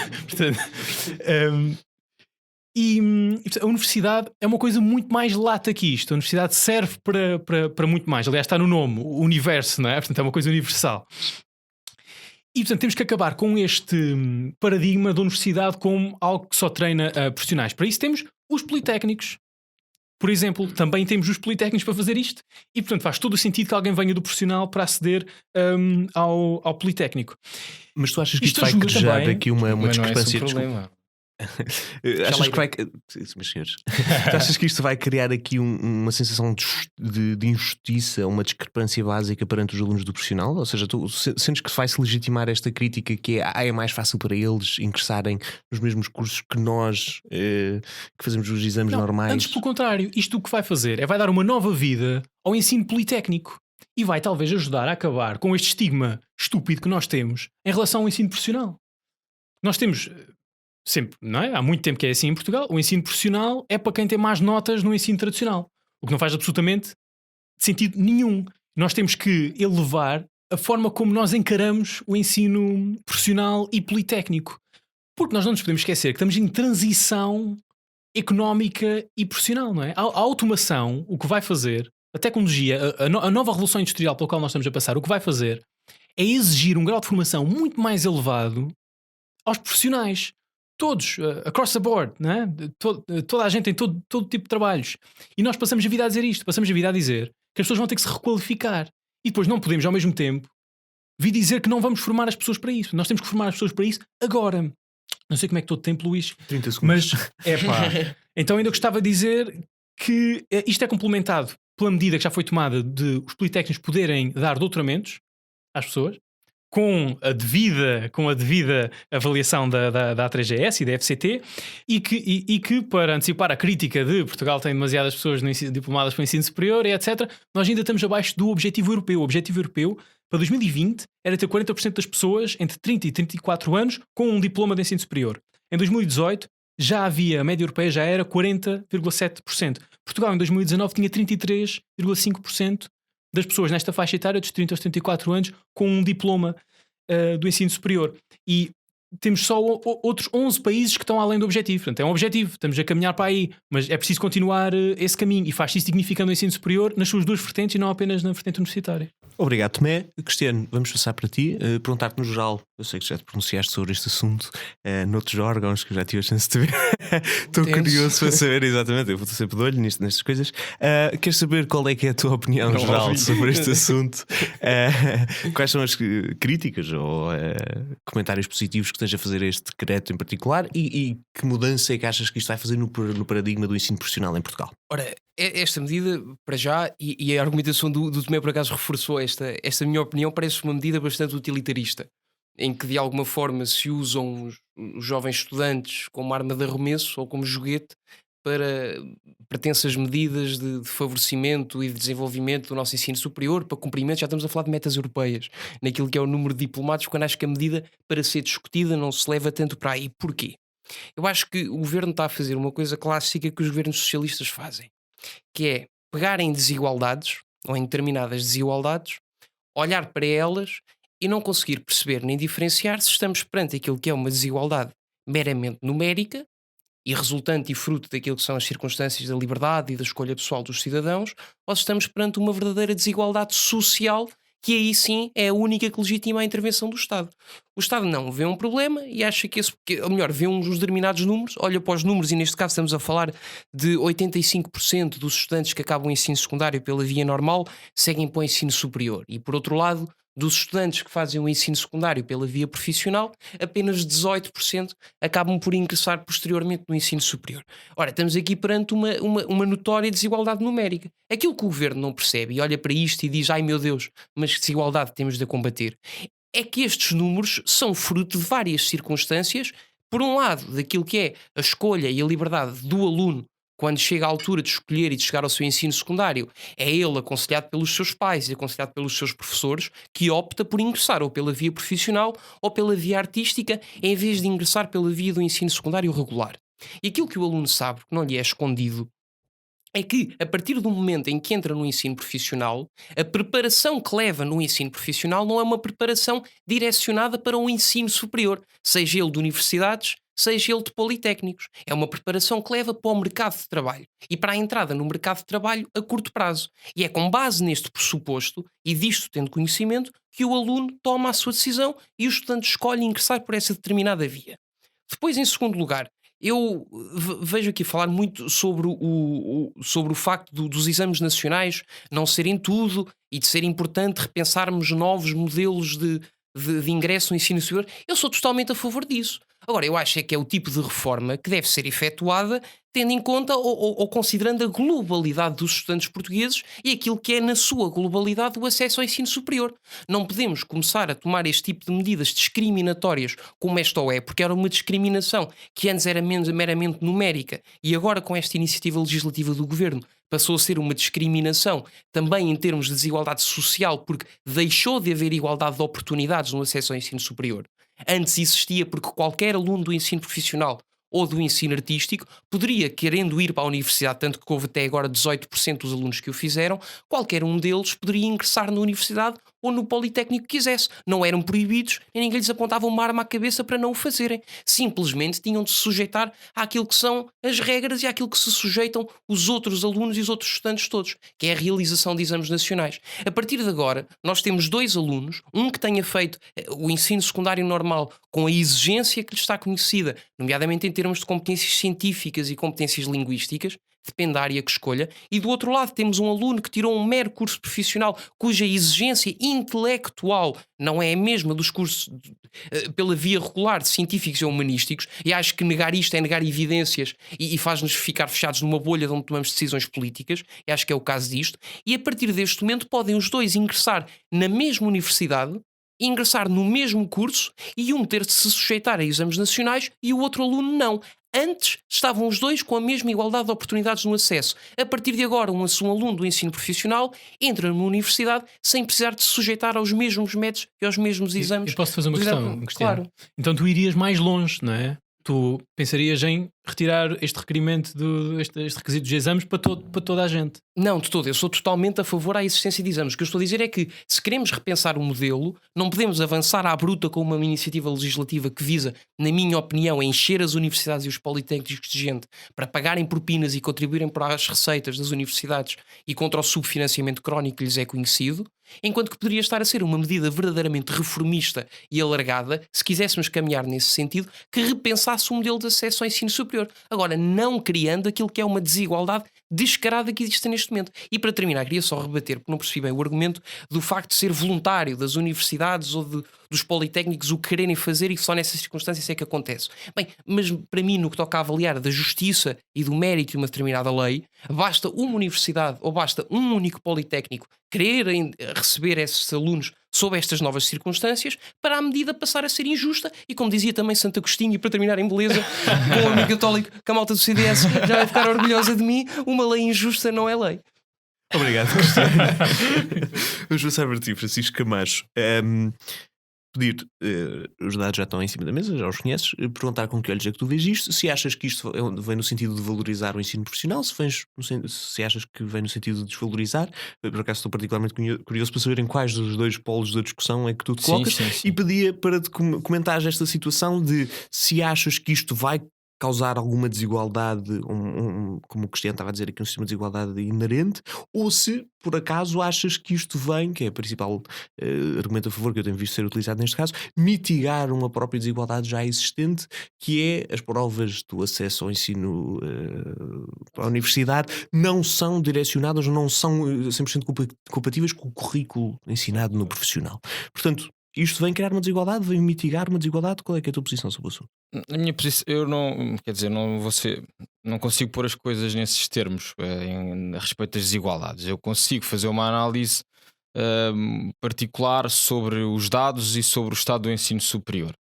Speaker 7: a universidade é uma coisa muito mais lata que isto. A universidade serve para muito mais. Aliás, está no nome, o universo, não é? Portanto, é uma coisa universal. E, portanto, temos que acabar com este paradigma da universidade como algo que só treina profissionais. Para isso temos os politécnicos. Por exemplo, também temos os politécnicos para fazer isto. E, portanto, faz todo o sentido que alguém venha do profissional para aceder ao politécnico.
Speaker 1: Mas tu achas que isto vai criar aqui uma discrepância? Achas que vai... Meus senhores, tu achas que isto vai criar aqui uma sensação de injustiça, uma discrepância básica perante os alunos do profissional? Ou seja, tu sentes que vai-se legitimar esta crítica que é mais fácil para eles ingressarem nos mesmos cursos que nós que fazemos os exames normais?
Speaker 7: Antes, pelo contrário, isto o que vai fazer vai dar uma nova vida ao ensino politécnico e vai talvez ajudar a acabar com este estigma estúpido que nós temos em relação ao ensino profissional. Nós temos... sempre, não é? Há muito tempo que é assim em Portugal. O ensino profissional é para quem tem mais notas no ensino tradicional, o que não faz absolutamente sentido nenhum. Nós temos que elevar a forma como nós encaramos o ensino profissional e politécnico, porque nós não nos podemos esquecer que estamos em transição económica e profissional, não é? A automação, o que vai fazer, a tecnologia, a nova revolução industrial pela qual nós estamos a passar, o que vai fazer é exigir um grau de formação muito mais elevado aos profissionais. Todos, across the board, né? Toda a gente tem todo tipo de trabalhos. E nós passamos a vida a dizer isto. Passamos a vida a dizer que as pessoas vão ter que se requalificar. E depois não podemos, ao mesmo tempo, vir dizer que não vamos formar as pessoas para isso. Nós temos que formar as pessoas para isso agora. Não sei como é que estou de tempo, Luís.
Speaker 1: 30 segundos.
Speaker 7: Mas, então ainda gostava de dizer que isto é complementado pela medida que já foi tomada de os politécnicos poderem dar doutoramentos às pessoas, com a devida avaliação da A3GS e da FCT, e que para antecipar a crítica de Portugal tem demasiadas pessoas diplomadas para o ensino superior, etc., nós ainda estamos abaixo do objetivo europeu. O objetivo europeu para 2020 era ter 40% das pessoas entre 30 e 34 anos com um diploma de ensino superior. Em 2018 já havia, a média europeia já era 40,7%. Portugal em 2019 tinha 33,5% das pessoas nesta faixa etária dos 30 aos 34 anos com um diploma do ensino superior. E temos só outros 11 países que estão além do objetivo. Portanto, é um objetivo, estamos a caminhar para aí, mas é preciso continuar esse caminho, e faz isso significando o ensino superior nas suas duas vertentes e não apenas na vertente universitária.
Speaker 1: Obrigado, Tomé. Cristiano, vamos passar para ti. Perguntar-te no geral, eu sei que já te pronunciaste sobre este assunto noutros órgãos que eu já tive a chance de ver. Estou curioso para saber, exatamente, eu vou sempre de olho nestas coisas. Queres saber qual é que é a tua opinião geral sobre este assunto? Quais são as críticas ou comentários positivos que tens a fazer a este decreto em particular, e que mudança é que achas que isto vai fazer no paradigma do ensino profissional em Portugal?
Speaker 8: Ora, esta medida, para já, e a argumentação do Tomé por acaso reforçou esta minha opinião, parece uma medida bastante utilitarista, em que de alguma forma se usam os jovens estudantes como arma de arremesso ou como joguete para pretensas medidas de favorecimento e de desenvolvimento do nosso ensino superior, para cumprimento. Já estamos a falar de metas europeias, naquilo que é o número de diplomados, quando acho que a medida, para ser discutida, não se leva tanto para aí. Porquê? Eu acho que o governo está a fazer uma coisa clássica que os governos socialistas fazem, que é pegar em desigualdades, ou em determinadas desigualdades, olhar para elas e não conseguir perceber nem diferenciar se estamos perante aquilo que é uma desigualdade meramente numérica e resultante e fruto daquilo que são as circunstâncias da liberdade e da escolha pessoal dos cidadãos, ou se estamos perante uma verdadeira desigualdade social que aí sim é a única que legitima a intervenção do Estado. O Estado não vê um problema e acha ou melhor, vê uns determinados números, olha para os números, e neste caso estamos a falar de 85% dos estudantes que acabam o ensino secundário pela via normal seguem para o ensino superior. E por outro lado, dos estudantes que fazem o ensino secundário pela via profissional, apenas 18% acabam por ingressar posteriormente no ensino superior. Ora, estamos aqui perante uma notória desigualdade numérica. Aquilo que o governo não percebe e olha para isto e diz: ai meu Deus, mas que desigualdade temos de a combater, é que estes números são fruto de várias circunstâncias. Por um lado, daquilo que é a escolha e a liberdade do aluno quando chega à altura de escolher e de chegar ao seu ensino secundário. É ele, aconselhado pelos seus pais e aconselhado pelos seus professores, que opta por ingressar ou pela via profissional ou pela via artística, em vez de ingressar pela via do ensino secundário regular. E aquilo que o aluno sabe, que não lhe é escondido, é que, a partir do momento em que entra no ensino profissional, a preparação que leva no ensino profissional não é uma preparação direcionada para o ensino superior, seja ele de universidades, seja ele de politécnicos. É uma preparação que leva para o mercado de trabalho e para a entrada no mercado de trabalho a curto prazo. E é com base neste pressuposto e disto tendo conhecimento que o aluno toma a sua decisão e o estudante escolhe ingressar por essa determinada via. Depois, em segundo lugar, eu vejo aqui falar muito sobre o facto dos exames nacionais não serem tudo e de ser importante repensarmos novos modelos de ingresso no ensino superior. Eu sou totalmente a favor disso. Agora, eu acho que é o tipo de reforma que deve ser efetuada tendo em conta ou considerando a globalidade dos estudantes portugueses e aquilo que é, na sua globalidade, o acesso ao ensino superior. Não podemos começar a tomar este tipo de medidas discriminatórias como esta é, porque era uma discriminação que antes era meramente numérica e agora, com esta iniciativa legislativa do Governo, passou a ser uma discriminação também em termos de desigualdade social, porque deixou de haver igualdade de oportunidades no acesso ao ensino superior. Antes existia porque qualquer aluno do ensino profissional ou do ensino artístico poderia, querendo ir para a universidade, tanto que houve até agora 18% dos alunos que o fizeram, qualquer um deles poderia ingressar na universidade ou no politécnico que quisesse. Não eram proibidos e ninguém lhes apontava uma arma à cabeça para não o fazerem. Simplesmente tinham de se sujeitar àquilo que são as regras e àquilo que se sujeitam os outros alunos e os outros estudantes todos, que é a realização de exames nacionais. A partir de agora, nós temos 2 alunos, um que tenha feito o ensino secundário normal com a exigência que lhe está conhecida, nomeadamente em termos de competências científicas e competências linguísticas, depende da área que escolha, e do outro lado temos um aluno que tirou um mero curso profissional cuja exigência intelectual não é a mesma dos cursos pela via regular de científicos e humanísticos, e acho que negar isto é negar evidências e faz-nos ficar fechados numa bolha de onde tomamos decisões políticas, e acho que é o caso disto, e a partir deste momento podem os dois ingressar na mesma universidade, ingressar no mesmo curso e um ter de se sujeitar a exames nacionais e o outro aluno não. Antes estavam os dois com a mesma igualdade de oportunidades no acesso. A partir de agora, um aluno do ensino profissional entra numa universidade sem precisar de se sujeitar aos mesmos métodos e aos mesmos exames.
Speaker 7: Eu posso fazer uma questão, Cristiano?
Speaker 8: Claro.
Speaker 7: Então tu irias mais longe, não é? Tu pensarias em retirar este requerimento, este requisito dos exames para toda a gente?
Speaker 8: Não, de todo. Eu sou totalmente a favor à existência de exames. O que eu estou a dizer é que, se queremos repensar o modelo, não podemos avançar à bruta com uma iniciativa legislativa que visa, na minha opinião, encher as universidades e os politécnicos de gente para pagarem propinas e contribuírem para as receitas das universidades e contra o subfinanciamento crónico que lhes é conhecido, enquanto que poderia estar a ser uma medida verdadeiramente reformista e alargada, se quiséssemos caminhar nesse sentido, que repensasse o modelo de acesso ao ensino superior. Agora, não criando aquilo que é uma desigualdade descarada que existe neste momento. E para terminar, queria só rebater, porque não percebi bem o argumento do facto de ser voluntário das universidades ou dos politécnicos o quererem fazer e só nessas circunstâncias é que acontece. Bem, mas para mim, no que toca a avaliar da justiça e do mérito de uma determinada lei, basta uma universidade ou basta um único politécnico quererem receber esses alunos sob estas novas circunstâncias para a medida passar a ser injusta e, como dizia também Santo Agostinho, e para terminar em beleza, com o amigo católico que a malta do CDS já vai ficar orgulhosa de mim, uma lei injusta não é lei.
Speaker 1: Obrigado, Cristiano. Vamos passar para ti, Francisco Camacho. Pedir, os dados já estão em cima da mesa, já os conheces, perguntar com que olhos é que tu vês isto, se achas que isto vem no sentido de valorizar o ensino profissional, se achas que vem no sentido de desvalorizar. Por acaso estou particularmente curioso para saber em quais dos 2 polos da discussão é que tu te colocas.
Speaker 2: Sim.
Speaker 1: E pedia para te comentares esta situação de se achas que isto vai causar alguma desigualdade, como o Cristiano estava a dizer aqui, um sistema de desigualdade inerente, ou se por acaso achas que isto vem, que é o principal argumento a favor que eu tenho visto ser utilizado neste caso, mitigar uma própria desigualdade já existente, que é as provas do acesso ao ensino à universidade não são direcionadas, não são 100% compatíveis com o currículo ensinado no profissional. Portanto, isto vem criar uma desigualdade, vem mitigar uma desigualdade. Qual é que é a tua posição sobre o assunto?
Speaker 2: A minha posição, eu não, quer dizer, não consigo pôr as coisas nesses termos a respeito das desigualdades. Eu consigo fazer uma análise particular sobre os dados e sobre o estado do ensino superior.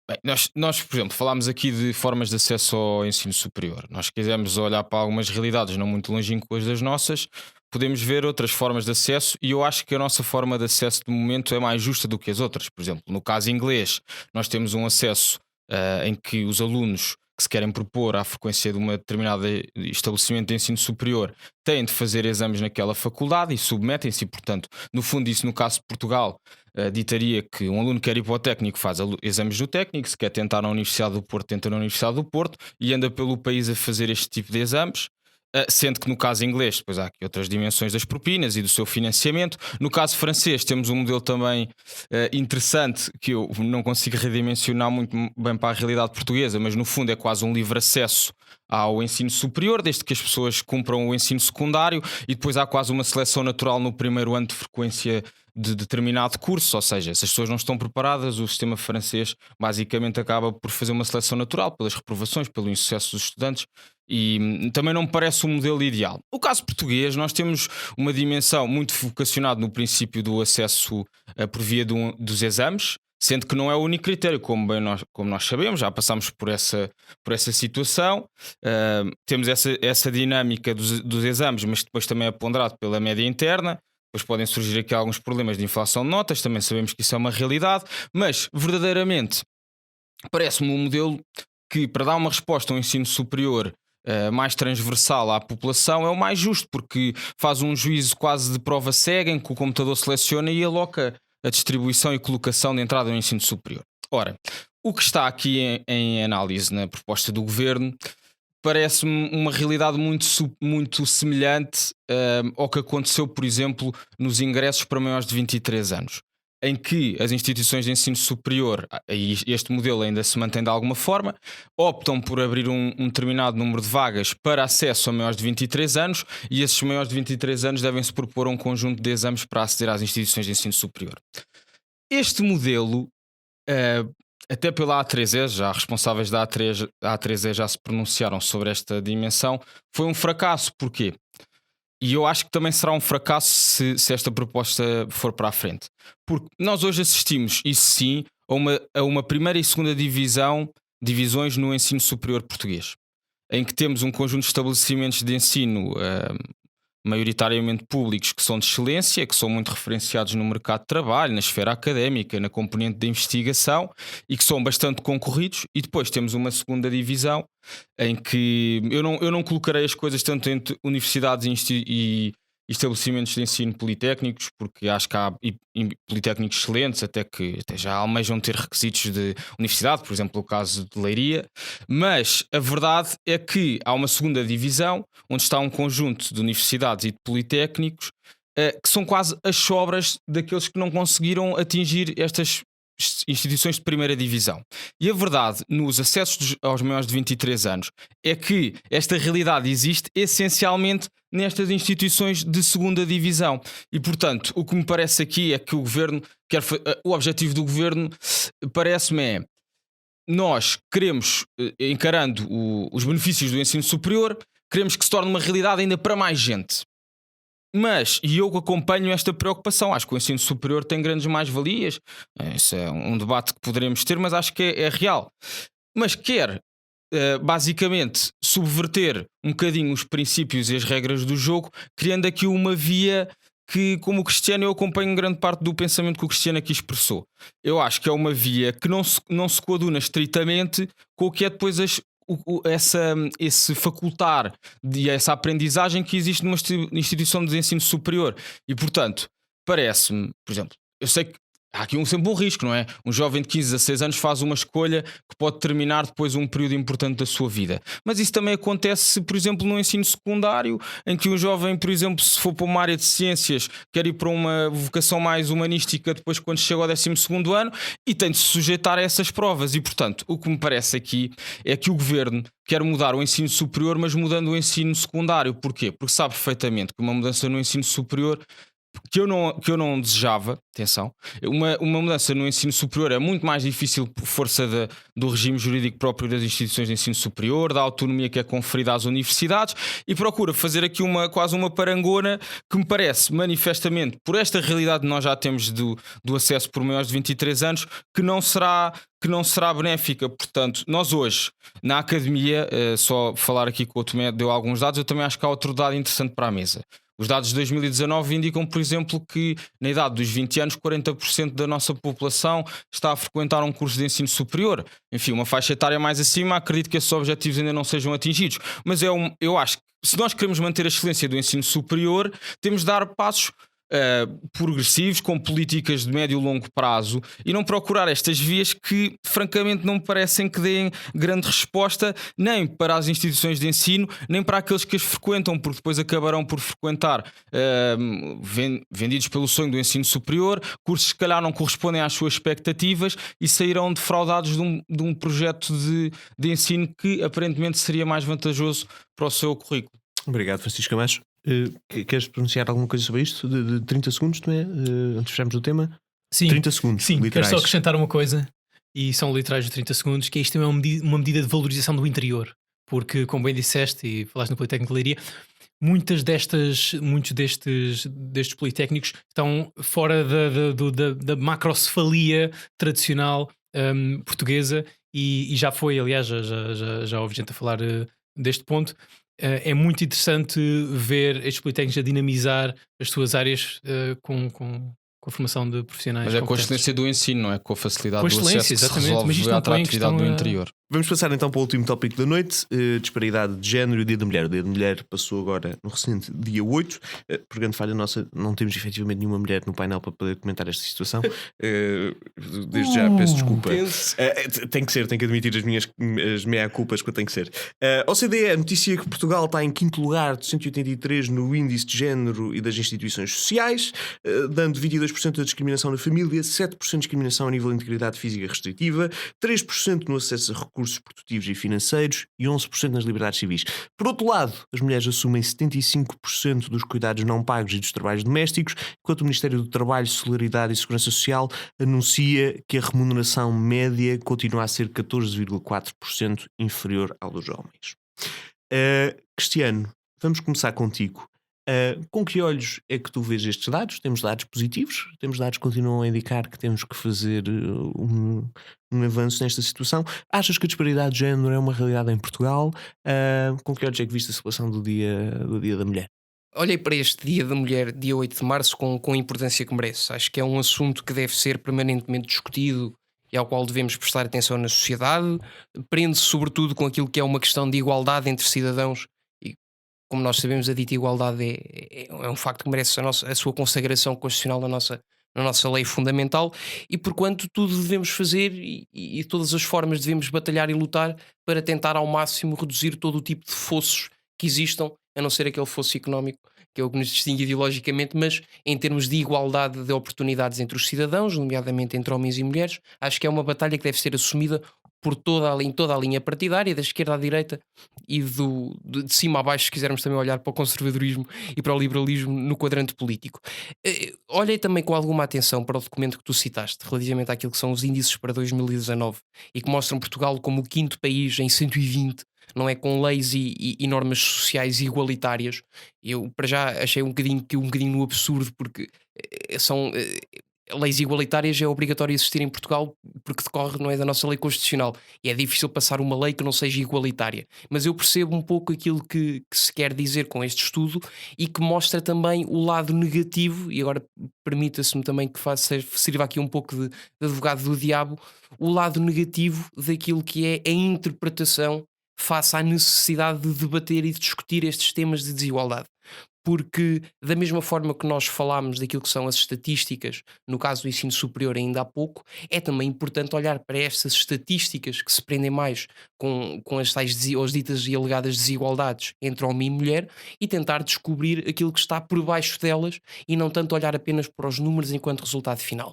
Speaker 2: Bem, nós, por exemplo, falámos aqui de formas de acesso ao ensino superior. Nós quisermos olhar para algumas realidades não muito longínquas das nossas, podemos ver outras formas de acesso, e eu acho que a nossa forma de acesso de momento é mais justa do que as outras. Por exemplo, no caso inglês, nós temos um acesso em que os alunos que se querem propor à frequência de uma determinada estabelecimento de ensino superior têm de fazer exames naquela faculdade e submetem-se, e, portanto, no fundo, isso no caso de Portugal ditaria que um aluno que quer ir para o técnico faz exames do técnico, se quer tentar na Universidade do Porto, tenta na Universidade do Porto e anda pelo país a fazer este tipo de exames. Sendo que no caso inglês depois há aqui outras dimensões das propinas e do seu financiamento. No caso francês temos um modelo também interessante, que eu não consigo redimensionar muito bem para a realidade portuguesa, mas no fundo é quase um livre acesso ao ensino superior, desde que as pessoas cumpram o ensino secundário, e depois há quase uma seleção natural no primeiro ano de frequência de determinado curso. Ou seja, se as pessoas não estão preparadas, o sistema francês basicamente acaba por fazer uma seleção natural pelas reprovações, pelo insucesso dos estudantes, e também não me parece um modelo ideal. No caso português, nós temos uma dimensão muito focacionada no princípio do acesso por via dos exames, sendo que não é o único critério, como nós sabemos, já passámos por essa situação. Temos essa dinâmica dos exames, mas depois também é ponderado pela média interna. Depois podem surgir aqui alguns problemas de inflação de notas, também sabemos que isso é uma realidade, mas verdadeiramente parece-me um modelo que, para dar uma resposta ao ensino superior mais transversal à população, é o mais justo, porque faz um juízo quase de prova cega, em que o computador seleciona e aloca a distribuição e colocação de entrada no ensino superior. Ora, o que está aqui em análise na proposta do governo parece-me uma realidade muito semelhante ao que aconteceu, por exemplo, nos ingressos para maiores de 23 anos, em que as instituições de ensino superior, e este modelo ainda se mantém de alguma forma, optam por abrir um determinado número de vagas para acesso a maiores de 23 anos, e esses maiores de 23 anos devem-se propor a um conjunto de exames para aceder às instituições de ensino superior. Este modelo, até pela A3E, já responsáveis da A3E já se pronunciaram sobre esta dimensão, foi um fracasso. Porquê? E eu acho que também será um fracasso se esta proposta for para a frente. Porque nós hoje assistimos, isso sim, a uma primeira e segunda divisões no ensino superior português, em que temos um conjunto de estabelecimentos de ensino maioritariamente públicos, que são de excelência, que são muito referenciados no mercado de trabalho, na esfera académica, na componente de investigação, e que são bastante concorridos. E depois temos uma segunda divisão em que eu não colocarei as coisas tanto entre universidades e estabelecimentos de ensino politécnicos, porque acho que há politécnicos excelentes, até já almejam ter requisitos de universidade, por exemplo, o caso de Leiria. Mas a verdade é que há uma segunda divisão, onde está um conjunto de universidades e de politécnicos que são quase as sobras daqueles que não conseguiram atingir estas instituições de primeira divisão. E a verdade, nos acessos aos maiores de 23 anos, é que esta realidade existe essencialmente nestas instituições de segunda divisão. E, portanto, o que me parece aqui é que o objetivo do governo, parece-me, é: nós queremos, encarando os benefícios do ensino superior, queremos que se torne uma realidade ainda para mais gente. E eu acompanho esta preocupação. Acho que o ensino superior tem grandes mais-valias. Isso é um debate que poderemos ter, mas acho que é real. Mas quer, basicamente, subverter um bocadinho os princípios e as regras do jogo, criando aqui uma via que, como o Cristiano, eu acompanho grande parte do pensamento que o Cristiano aqui expressou. Eu acho que é uma via que não se coaduna estritamente com o que é depois esse facultar e essa aprendizagem que existe numa instituição de ensino superior. E, portanto, parece-me, por exemplo, eu sei que há aqui sempre um risco, não é? Um jovem de 15 a 16 anos faz uma escolha que pode terminar depois um período importante da sua vida. Mas isso também acontece, por exemplo, no ensino secundário, em que um jovem, por exemplo, se for para uma área de ciências, quer ir para uma vocação mais humanística depois quando chega ao 12º ano e tem de se sujeitar a essas provas. E, portanto, o que me parece aqui é que o governo quer mudar o ensino superior, mas mudando o ensino secundário. Porquê? Porque sabe perfeitamente que uma mudança no ensino superior que eu não desejava, atenção, uma mudança no ensino superior é muito mais difícil por força do regime jurídico próprio das instituições de ensino superior, da autonomia que é conferida às universidades, e procura fazer aqui quase uma parangona que me parece manifestamente, por esta realidade que nós já temos do acesso por maiores de 23 anos, que não será benéfica. Portanto, nós hoje, na academia, só falar aqui que o Tomé deu alguns dados, eu também acho que há outro dado interessante para a mesa. Os dados de 2019 indicam, por exemplo, que na idade dos 20 anos, 40% da nossa população está a frequentar um curso de ensino superior. Enfim, uma faixa etária mais acima, acredito que esses objetivos ainda não sejam atingidos. Mas eu acho que se nós queremos manter a excelência do ensino superior, temos de dar passos progressivos, com políticas de médio e longo prazo, e não procurar estas vias que francamente não me parecem que deem grande resposta nem para as instituições de ensino, nem para aqueles que as frequentam, porque depois acabarão por frequentar vendidos pelo sonho do ensino superior, cursos que se calhar não correspondem às suas expectativas e sairão defraudados de um projeto de ensino que aparentemente seria mais vantajoso para o seu currículo.
Speaker 1: Obrigado, Francisco Camacho. Queres pronunciar alguma coisa sobre isto? De 30 segundos, não é? Antes de fecharmos o tema?
Speaker 7: Sim,
Speaker 1: 30 segundos.
Speaker 7: sim,
Speaker 1: literais.
Speaker 7: quero só acrescentar uma coisa, e são literais de 30 segundos, que isto é uma medida de valorização do interior, porque, como bem disseste e falaste no Politécnico de Leiria, muitos destes politécnicos estão fora da macrocefalia tradicional portuguesa, e já foi, aliás, já houve gente a falar deste ponto. É muito interessante ver estes politécnicos a dinamizar as suas áreas com a formação de profissionais.
Speaker 2: Mas é com a excelência do ensino, não é? Com a facilidade do acesso que se resolve
Speaker 7: mas isto
Speaker 2: a atratividade do interior.
Speaker 1: Vamos passar então para o último tópico da noite, disparidade de género e o Dia da Mulher. O Dia da Mulher passou agora no recente dia 8. Por grande falha nossa, não temos efetivamente nenhuma mulher no painel para poder comentar esta situação. Desde já peço desculpa. Tem que ser, tenho que admitir as meia-culpas que tem que ser. OCDE, a notícia que Portugal está em 5º lugar de 183 no índice de género e das instituições sociais, dando 22% da discriminação na família, 7% de discriminação a nível de integridade física restritiva, 3% no acesso a recursos produtivos e financeiros e 11% nas liberdades civis. Por outro lado, as mulheres assumem 75% dos cuidados não pagos e dos trabalhos domésticos, enquanto o Ministério do Trabalho, Solidariedade e Segurança Social anuncia que a remuneração média continua a ser 14,4% inferior ao dos homens. Cristiano, vamos começar contigo. Com que olhos é que tu vês estes dados? Temos dados positivos? Temos dados que continuam a indicar que temos que fazer um avanço nesta situação? Achas que a disparidade de género é uma realidade em Portugal? Com que olhos é que viste a celebração do dia da Mulher?
Speaker 8: Olhei para este Dia da Mulher, dia 8 de março, com a importância que merece. Acho que é um assunto que deve ser permanentemente discutido e ao qual devemos prestar atenção na sociedade. Prende-se sobretudo com aquilo que é uma questão de igualdade entre cidadãos. Como nós sabemos, a dita igualdade é um facto que merece a sua consagração constitucional na nossa lei fundamental, e porquanto tudo devemos fazer e todas as formas devemos batalhar e lutar para tentar ao máximo reduzir todo o tipo de fossos que existam, a não ser aquele fosso económico que é o que nos distingue ideologicamente, mas em termos de igualdade de oportunidades entre os cidadãos, nomeadamente entre homens e mulheres, acho que é uma batalha que deve ser assumida por toda a linha partidária, da esquerda à direita e de cima a baixo, se quisermos também olhar para o conservadorismo e para o liberalismo no quadrante político. Olhei também com alguma atenção para o documento que tu citaste, relativamente àquilo que são os índices para 2019 e que mostram Portugal como o 5º país em 120, não é, com leis e normas sociais igualitárias. Eu para já achei um bocadinho no absurdo, porque são... leis igualitárias é obrigatório existir em Portugal porque decorre, não é, da nossa lei constitucional, e é difícil passar uma lei que não seja igualitária, mas eu percebo um pouco aquilo que se quer dizer com este estudo e que mostra também o lado negativo, e agora permita-se-me também que sirva aqui um pouco de advogado do diabo, o lado negativo daquilo que é a interpretação face à necessidade de debater e de discutir estes temas de desigualdade. porque da mesma forma que nós falámos daquilo que são as estatísticas, no caso do ensino superior ainda há pouco, é também importante olhar para estas estatísticas que se prendem mais com as tais as ditas e alegadas desigualdades entre homem e mulher e tentar descobrir aquilo que está por baixo delas e não tanto olhar apenas para os números enquanto resultado final.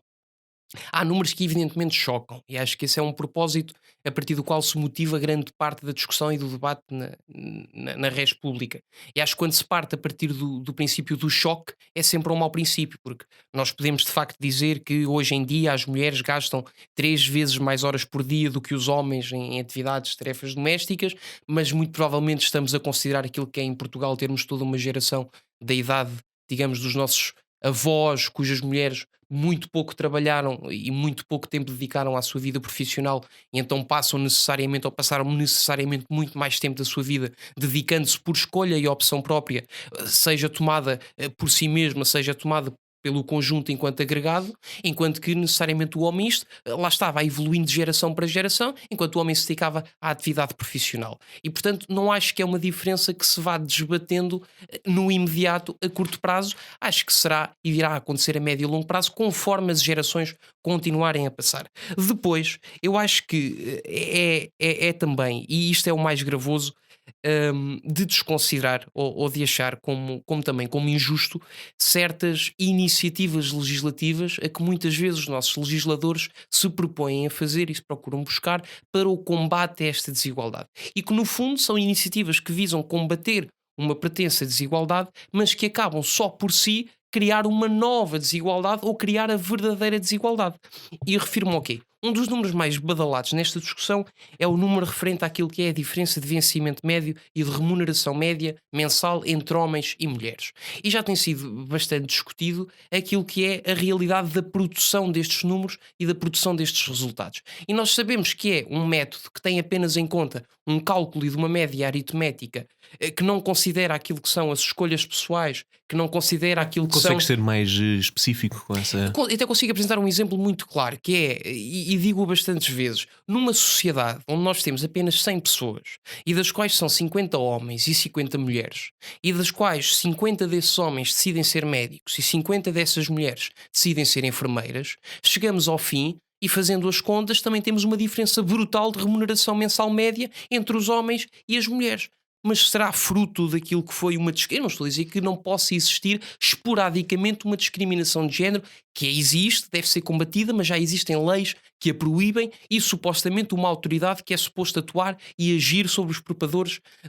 Speaker 8: Há números que evidentemente chocam, e acho que esse é um propósito a partir do qual se motiva grande parte da discussão e do debate na res pública. E acho que quando se parte a partir do princípio do choque, é sempre um mau princípio, porque nós podemos de facto dizer que hoje em dia as mulheres gastam 3 vezes mais horas por dia do que os homens em atividades, tarefas domésticas, mas muito provavelmente estamos a considerar aquilo que é em Portugal termos toda uma geração da idade, digamos, dos nossos avós, cujas mulheres muito pouco trabalharam e muito pouco tempo dedicaram à sua vida profissional e então passam necessariamente ou passaram necessariamente muito mais tempo da sua vida dedicando-se por escolha e opção própria, seja tomada por si mesma, seja tomada pelo conjunto enquanto agregado, enquanto que necessariamente o homem lá está, vai evoluindo de geração para geração, enquanto o homem se dedicava à atividade profissional. E portanto não acho que é uma diferença que se vá desbatendo no imediato, a curto prazo, acho que será e virá a acontecer a médio e longo prazo, conforme as gerações continuarem a passar. Depois, eu acho que é também, e isto é o mais gravoso, de desconsiderar ou de achar também como injusto certas iniciativas legislativas a que muitas vezes os nossos legisladores se propõem a fazer e se procuram buscar para o combate a esta desigualdade. E que no fundo são iniciativas que visam combater uma pretensa desigualdade, mas que acabam só por si criar uma nova desigualdade ou criar a verdadeira desigualdade. E refiro-me ao quê? Um dos números mais badalados nesta discussão é o número referente àquilo que é a diferença de vencimento médio e de remuneração média mensal entre homens e mulheres. E já tem sido bastante discutido aquilo que é a realidade da produção destes números e da produção destes resultados. E nós sabemos que é um método que tem apenas em conta um cálculo de uma média aritmética que não considera aquilo que são as escolhas pessoais, que não considera aquilo que
Speaker 1: Consegues
Speaker 8: são...
Speaker 1: ser mais específico com essa...
Speaker 8: Até consigo apresentar um exemplo muito claro, que é, e digo bastantes vezes, numa sociedade onde nós temos apenas 100 pessoas, e das quais são 50 homens e 50 mulheres, e das quais 50 desses homens decidem ser médicos e 50 dessas mulheres decidem ser enfermeiras, chegamos ao fim e, fazendo as contas, também temos uma diferença brutal de remuneração mensal média entre os homens e as mulheres. Mas será fruto daquilo que foi uma discriminação? Eu não estou a dizer que não possa existir esporadicamente uma discriminação de género, que existe, deve ser combatida, mas já existem leis que a proíbem e supostamente uma autoridade que é suposto atuar e agir sobre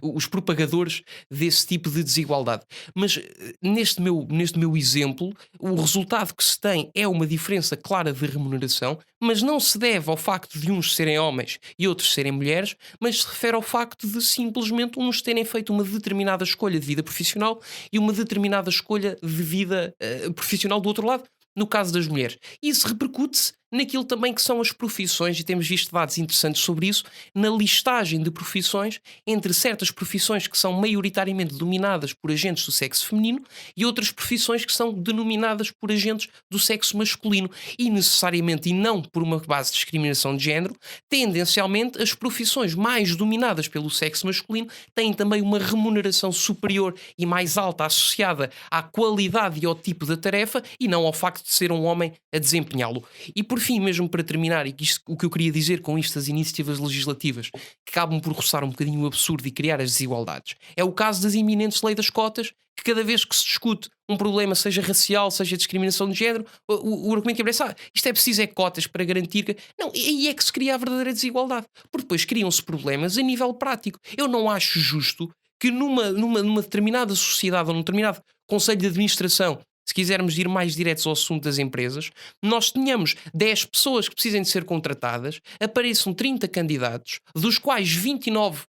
Speaker 8: os propagadores desse tipo de desigualdade. Mas neste meu exemplo, o resultado que se tem é uma diferença clara de remuneração, mas não se deve ao facto de uns serem homens e outros serem mulheres, mas se refere ao facto de simplesmente uns terem feito uma determinada escolha de vida profissional e uma determinada escolha de vida profissional do outro lado, no caso das mulheres. Isso repercute-se naquilo também que são as profissões, e temos visto dados interessantes sobre isso, na listagem de profissões entre certas profissões que são maioritariamente dominadas por agentes do sexo feminino e outras profissões que são denominadas por agentes do sexo masculino. E necessariamente, e não por uma base de discriminação de género, tendencialmente as profissões mais dominadas pelo sexo masculino têm também uma remuneração superior e mais alta associada à qualidade e ao tipo da tarefa e não ao facto de ser um homem a desempenhá-lo. E por fim, mesmo para terminar, o que eu queria dizer com isto, as iniciativas legislativas que acabam por roçar um bocadinho o absurdo e criar as desigualdades, é o caso das iminentes leis das cotas, que cada vez que se discute um problema, seja racial, seja discriminação de género, o argumento que aparece, isto é preciso cotas para garantir que... Não, e aí é que se cria a verdadeira desigualdade, porque depois criam-se problemas a nível prático. Eu não acho justo que numa determinada sociedade ou num determinado conselho de administração, se quisermos ir mais diretos ao assunto das empresas, nós tenhamos 10 pessoas que precisem de ser contratadas, apareçam 30 candidatos, dos quais 29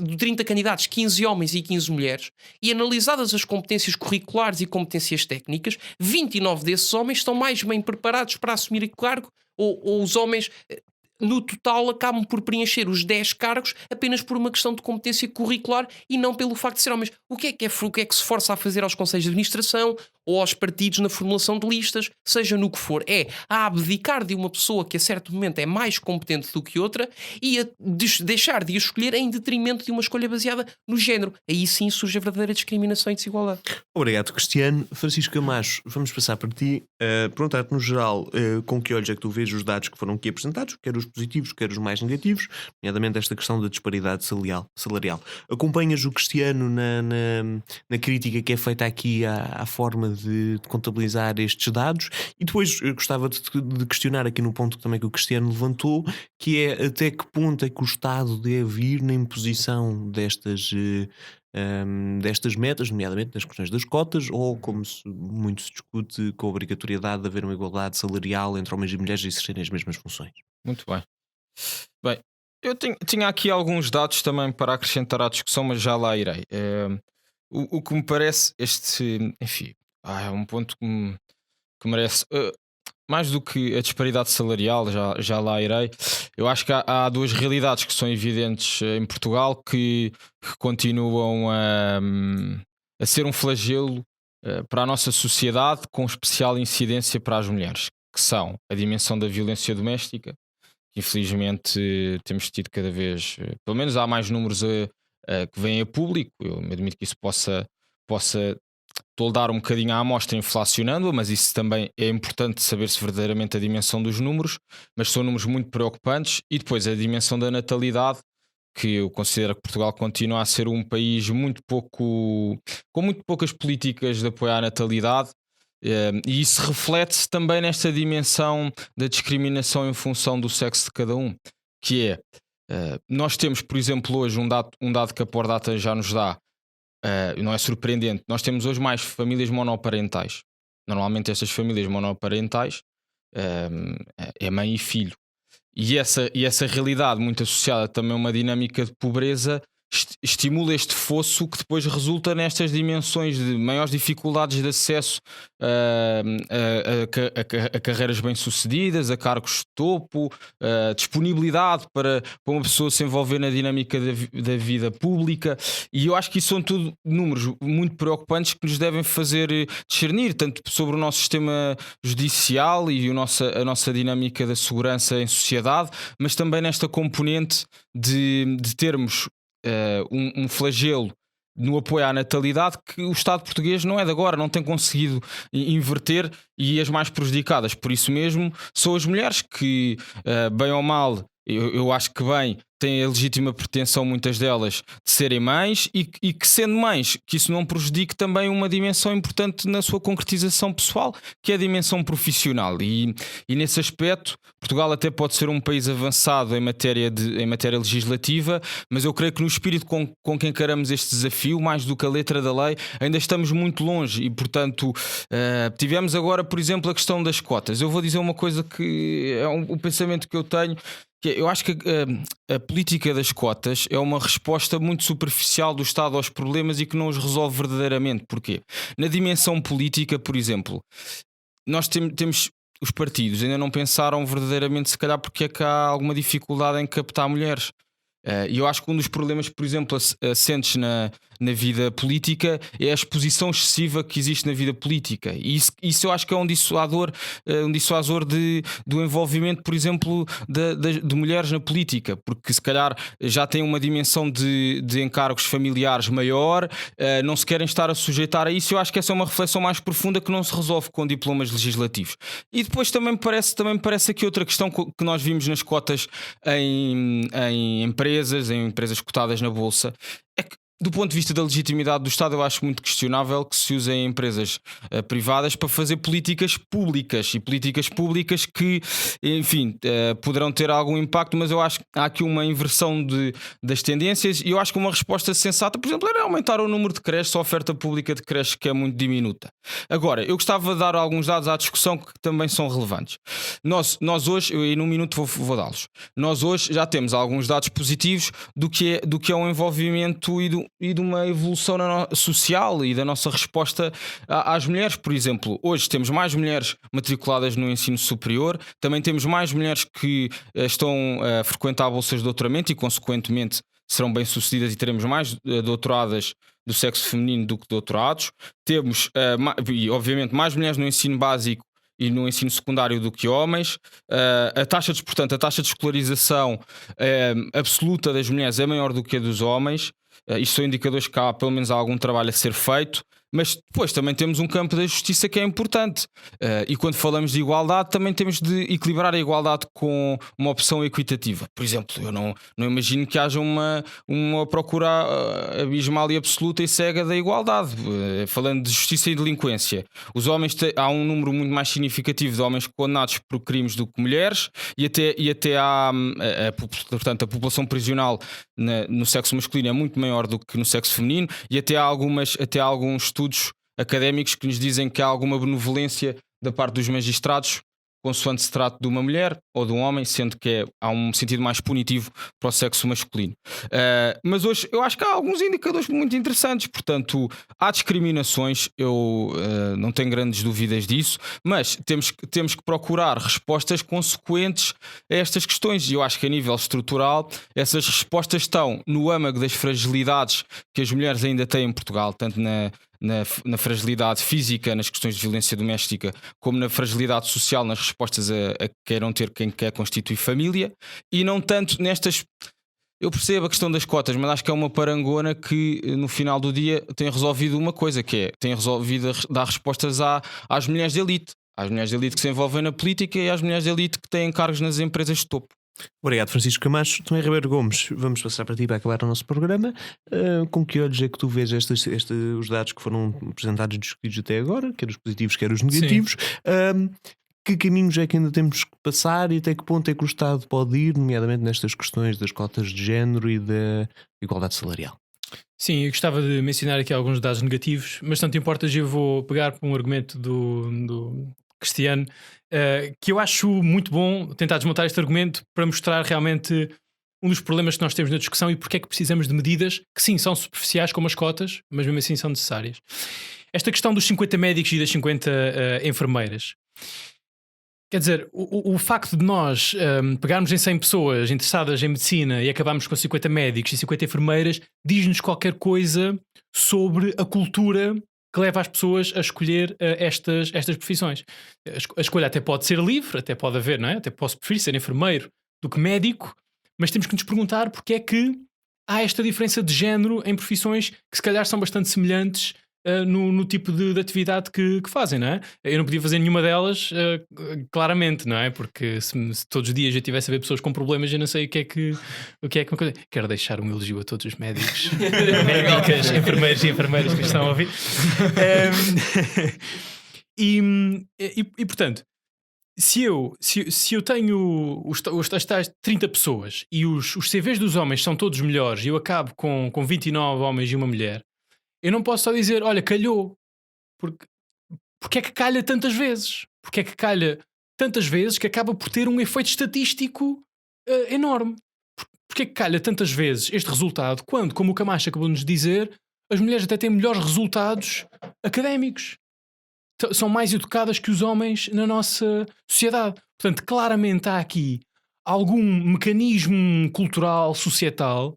Speaker 8: de 30 candidatos, 15 homens e 15 mulheres, e analisadas as competências curriculares e competências técnicas, 29 desses homens estão mais bem preparados para assumir o cargo, ou os homens... no total acabam por preencher os 10 cargos apenas por uma questão de competência curricular e não pelo facto de ser homens. O que é que se força a fazer aos conselhos de administração ou aos partidos na formulação de listas, seja no que for. É a abdicar de uma pessoa que a certo momento é mais competente do que outra e a deixar de a escolher em detrimento de uma escolha baseada no género. Aí sim surge a verdadeira discriminação e desigualdade.
Speaker 1: Obrigado, Cristiano. Francisco Camacho, vamos passar para ti. Perguntar-te no geral com que olhos é que tu vês os dados que foram aqui apresentados, quer os positivos, quer os mais negativos, nomeadamente esta questão da disparidade salarial. Acompanhas o Cristiano na crítica que é feita aqui à forma de contabilizar estes dados, e depois gostava de questionar aqui no ponto também que o Cristiano levantou, que é até que ponto é que o Estado deve ir na imposição destas metas, nomeadamente nas questões das cotas, ou como muito se discute, com a obrigatoriedade de haver uma igualdade salarial entre homens e mulheres e exercerem as mesmas funções.
Speaker 2: Muito bem. Bem, eu tinha aqui alguns dados também para acrescentar à discussão, mas já lá irei. O que me parece, enfim, é um ponto que merece, mais do que a disparidade salarial, já lá irei. Eu acho que há duas realidades que são evidentes em Portugal que continuam a ser um flagelo para a nossa sociedade, com especial incidência para as mulheres, que são a dimensão da violência doméstica. Infelizmente temos tido cada vez, pelo menos há mais números que vêm a público. Eu me admito que isso possa toldar um bocadinho a amostra inflacionando-a, mas isso também é importante saber-se verdadeiramente a dimensão dos números, mas são números muito preocupantes. E depois a dimensão da natalidade, que eu considero que Portugal continua a ser um país com muito poucas políticas de apoio à natalidade. E isso reflete-se também nesta dimensão da discriminação em função do sexo de cada um, que é, nós temos, por exemplo, hoje um dado que a Pordata já nos dá, não é surpreendente, nós temos hoje mais famílias monoparentais. Normalmente estas famílias monoparentais é mãe e filho, e essa realidade muito associada também a uma dinâmica de pobreza estimula este fosso que depois resulta nestas dimensões de maiores dificuldades de acesso a carreiras bem-sucedidas, a cargos de topo, disponibilidade para uma pessoa se envolver na dinâmica da vida pública. E eu acho que isso são tudo números muito preocupantes que nos devem fazer discernir tanto sobre o nosso sistema judicial e a nossa dinâmica da segurança em sociedade, mas também nesta componente de termos um flagelo no apoio à natalidade que o Estado português não é de agora, não tem conseguido inverter, e as mais prejudicadas por isso mesmo são as mulheres que, bem ou mal, eu acho que bem, têm a legítima pretensão, muitas delas, de serem mães, e que sendo mães, que isso não prejudique também uma dimensão importante na sua concretização pessoal, que é a dimensão profissional. E nesse aspecto Portugal até pode ser um país avançado em matéria legislativa, mas eu creio que no espírito com que encaramos este desafio, mais do que a letra da lei, ainda estamos muito longe. E portanto tivemos agora, por exemplo, a questão das cotas. Eu vou dizer uma coisa que é o pensamento que eu tenho, que eu acho que a política das cotas é uma resposta muito superficial do Estado aos problemas e que não os resolve verdadeiramente. Porquê? Na dimensão política, por exemplo, nós temos os partidos ainda não pensaram verdadeiramente, se calhar, porque é que há alguma dificuldade em captar mulheres. E eu acho que um dos problemas, por exemplo, assentes na vida política é a exposição excessiva que existe na vida política. E isso eu acho que é um dissuasor do envolvimento, por exemplo, de mulheres na política, porque se calhar já têm uma dimensão de encargos familiares maior, não se querem estar a sujeitar a isso. Eu acho que essa é uma reflexão mais profunda que não se resolve com diplomas legislativos. E depois também me parece aqui outra questão que nós vimos nas cotas em empresas cotadas na Bolsa, é que, do ponto de vista da legitimidade do Estado, eu acho muito questionável que se usem empresas privadas para fazer políticas públicas, e políticas públicas que, enfim, poderão ter algum impacto, mas eu acho que há aqui uma inversão das tendências, e eu acho que uma resposta sensata, por exemplo, era aumentar o número de creches, a oferta pública de creches, que é muito diminuta. Agora, eu gostava de dar alguns dados à discussão que também são relevantes. Nós hoje, e num minuto vou dá-los, nós hoje já temos alguns dados positivos do que é um envolvimento e de uma evolução social e da nossa resposta às mulheres. Por exemplo, hoje temos mais mulheres matriculadas no ensino superior, também temos mais mulheres que estão a frequentar bolsas de doutoramento e, consequentemente, serão bem-sucedidas, e teremos mais doutoradas do sexo feminino do que doutorados. Temos, e obviamente, mais mulheres no ensino básico e no ensino secundário do que homens. Portanto, a taxa de escolarização absoluta das mulheres é maior do que a dos homens. Isto são indicadores que há pelo menos algum trabalho a ser feito. Mas depois também temos um campo da justiça que é importante. E quando falamos de igualdade, também temos de equilibrar a igualdade com uma opção equitativa. Por exemplo, eu não imagino que haja uma procura abismal e absoluta e cega da igualdade. Falando de justiça e delinquência, os homens há um número muito mais significativo de homens condenados por crimes do que mulheres, e até há, portanto, a população prisional no sexo masculino é muito maior do que no sexo feminino, e até há alguns estudos académicos que nos dizem que há alguma benevolência da parte dos magistrados consoante se trata de uma mulher ou de um homem, sendo que há um sentido mais punitivo para o sexo masculino. Mas hoje eu acho que há alguns indicadores muito interessantes. Portanto, há discriminações, eu não tenho grandes dúvidas disso, mas temos que procurar respostas consequentes a estas questões, e eu acho que a nível estrutural essas respostas estão no âmago das fragilidades que as mulheres ainda têm em Portugal, tanto na fragilidade física, nas questões de violência doméstica, como na fragilidade social, nas respostas a que queiram ter quem quer constituir família, e não tanto nestas. Eu percebo a questão das cotas, mas acho que é uma parangona que no final do dia tem resolvido uma coisa, que tem resolvido dar respostas às mulheres de elite, que se envolvem na política e às mulheres de elite que têm cargos nas empresas de topo.
Speaker 1: Obrigado, Francisco Camacho. Tomé Ribeiro Gomes, vamos passar para ti para acabar o nosso programa. Com que olhos é que tu vês os dados que foram apresentados e discutidos até agora, quer os positivos, quer os negativos? Que caminhos é que ainda temos que passar e até que ponto é que o Estado pode ir, nomeadamente nestas questões das cotas de género e da igualdade salarial?
Speaker 7: Sim, eu gostava de mencionar aqui alguns dados negativos, mas se não te importas eu vou pegar para um argumento do Cristiano, que eu acho muito bom tentar desmontar este argumento para mostrar realmente um dos problemas que nós temos na discussão e porque é que precisamos de medidas que sim, são superficiais como as cotas, mas mesmo assim são necessárias. Esta questão dos 50 médicos e das 50 enfermeiras. Quer dizer, o facto de nós pegarmos em 100 pessoas interessadas em medicina e acabarmos com 50 médicos e 50 enfermeiras diz-nos qualquer coisa sobre a cultura que leva as pessoas a escolher estas profissões. A escolha até pode ser livre, até pode haver, não é? Até posso preferir ser enfermeiro do que médico, mas temos que nos perguntar porque é que há esta diferença de género em profissões que se calhar são bastante semelhantes no tipo de atividade que fazem, não é? Eu não podia fazer nenhuma delas claramente, não é? Porque se todos os dias eu estivesse a ver pessoas com problemas, eu não sei o que é que quero deixar um elogio a todos os médicos, médicas, enfermeiros e enfermeiras que estão a ouvir. E portanto, se eu tenho as tais 30 pessoas e os CVs dos homens são todos melhores e eu acabo com 29 homens e uma mulher, eu não posso só dizer, olha, calhou. Porque é que calha tantas vezes? Porque é que calha tantas vezes que acaba por ter um efeito estatístico enorme? Porque é que calha tantas vezes este resultado quando, como o Camacho acabou de nos dizer, as mulheres até têm melhores resultados académicos? São mais educadas que os homens na nossa sociedade. Portanto, claramente há aqui algum mecanismo cultural, societal,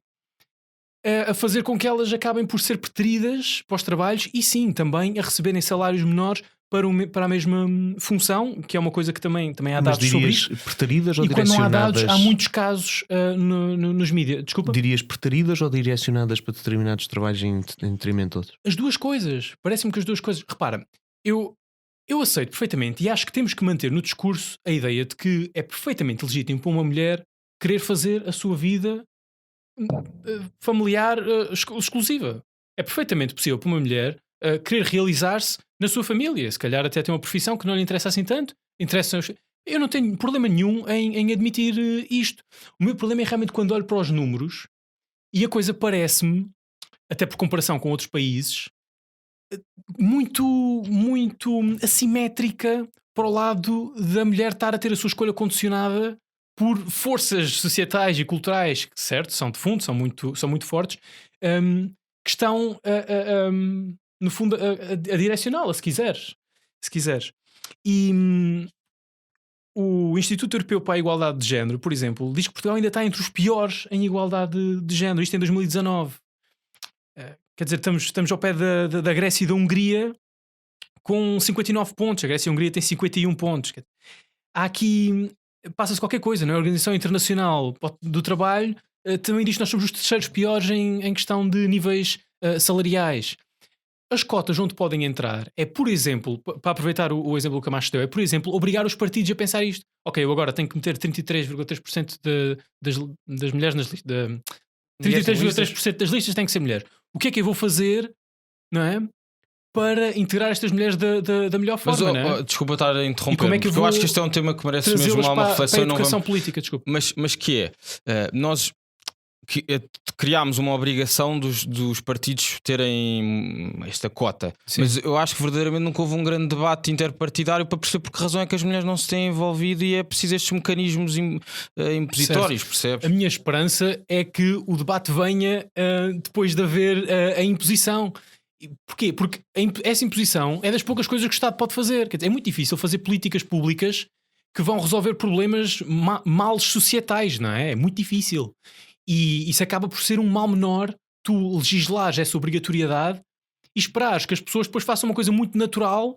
Speaker 7: a fazer com que elas acabem por ser preteridas para os trabalhos e sim, também a receberem salários menores para a mesma função, que é uma coisa que também há dados sobre isso.
Speaker 1: Preteridas ou
Speaker 7: e quando não há
Speaker 1: direcionadas?
Speaker 7: dados, há muitos casos nos mídias. Desculpa?
Speaker 1: Dirias preteridas ou direcionadas para determinados trabalhos em detrimento de outros?
Speaker 7: As duas coisas. Parece-me que as duas coisas. Repara, eu aceito perfeitamente e acho que temos que manter no discurso a ideia de que é perfeitamente legítimo para uma mulher querer fazer a sua vida familiar exclusiva. É perfeitamente possível para uma mulher querer realizar-se na sua família, se calhar até ter uma profissão que não lhe interessa assim tanto. Eu não tenho problema nenhum em admitir isto. O meu problema é realmente quando olho para os números e a coisa parece-me, até por comparação com outros países, muito, muito assimétrica para o lado da mulher estar a ter a sua escolha condicionada por forças societais e culturais, que certo, são de fundo, são muito fortes, que estão no fundo a direcioná-la, se quiseres. E o Instituto Europeu para a Igualdade de Género, por exemplo, diz que Portugal ainda está entre os piores em igualdade de género, isto em 2019. Quer dizer, estamos ao pé da Grécia e da Hungria com 59 pontos. A Grécia e a Hungria têm 51 pontos. Há aqui, passa-se qualquer coisa, não é? A Organização Internacional do Trabalho também diz que nós somos os terceiros piores em questão de níveis salariais. As cotas onde podem entrar é, por exemplo, para aproveitar o exemplo que a Camacho deu, é, por exemplo, obrigar os partidos a pensar isto. Ok, eu agora tenho que meter 33,3% das mulheres nas listas. 33,3% das listas têm que ser mulher. O que é que eu vou fazer, não é? Para integrar estas mulheres da melhor forma, não é?
Speaker 2: Desculpa estar a interromper,
Speaker 7: como é que
Speaker 2: porque eu acho que este é um tema que merece mesmo uma reflexão.
Speaker 7: Para a educação política, desculpa.
Speaker 2: Mas que é, nós criámos uma obrigação dos partidos terem esta cota. Sim. Mas eu acho que verdadeiramente nunca houve um grande debate interpartidário para perceber por que razão é que as mulheres não se têm envolvido, e é preciso estes mecanismos impositórios, percebes?
Speaker 7: A minha esperança é que o debate venha depois de haver a imposição. Porquê? Porque essa imposição é das poucas coisas que o Estado pode fazer. Quer dizer, é muito difícil fazer políticas públicas que vão resolver problemas, males societais, não é? É muito difícil. E isso acaba por ser um mal menor, tu legislares essa obrigatoriedade e esperares que as pessoas depois façam uma coisa muito natural,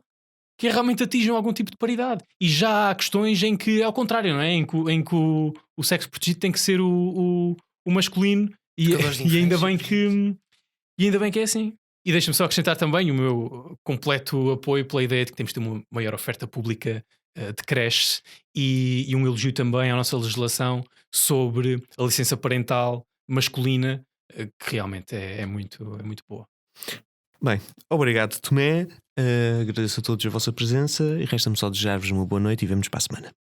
Speaker 7: que realmente atinjam algum tipo de paridade. E já há questões em que é ao contrário, não é? Em que o sexo protegido tem que ser o masculino, e ainda bem que é assim. E deixa-me só acrescentar também o meu completo apoio pela ideia de que temos de ter uma maior oferta pública de creches, e um elogio também à nossa legislação sobre a licença parental masculina, que realmente é muito boa.
Speaker 1: Bem, obrigado, Tomé. Agradeço a todos a vossa presença e resta-me só desejar-vos uma boa noite e vemo-nos para a semana.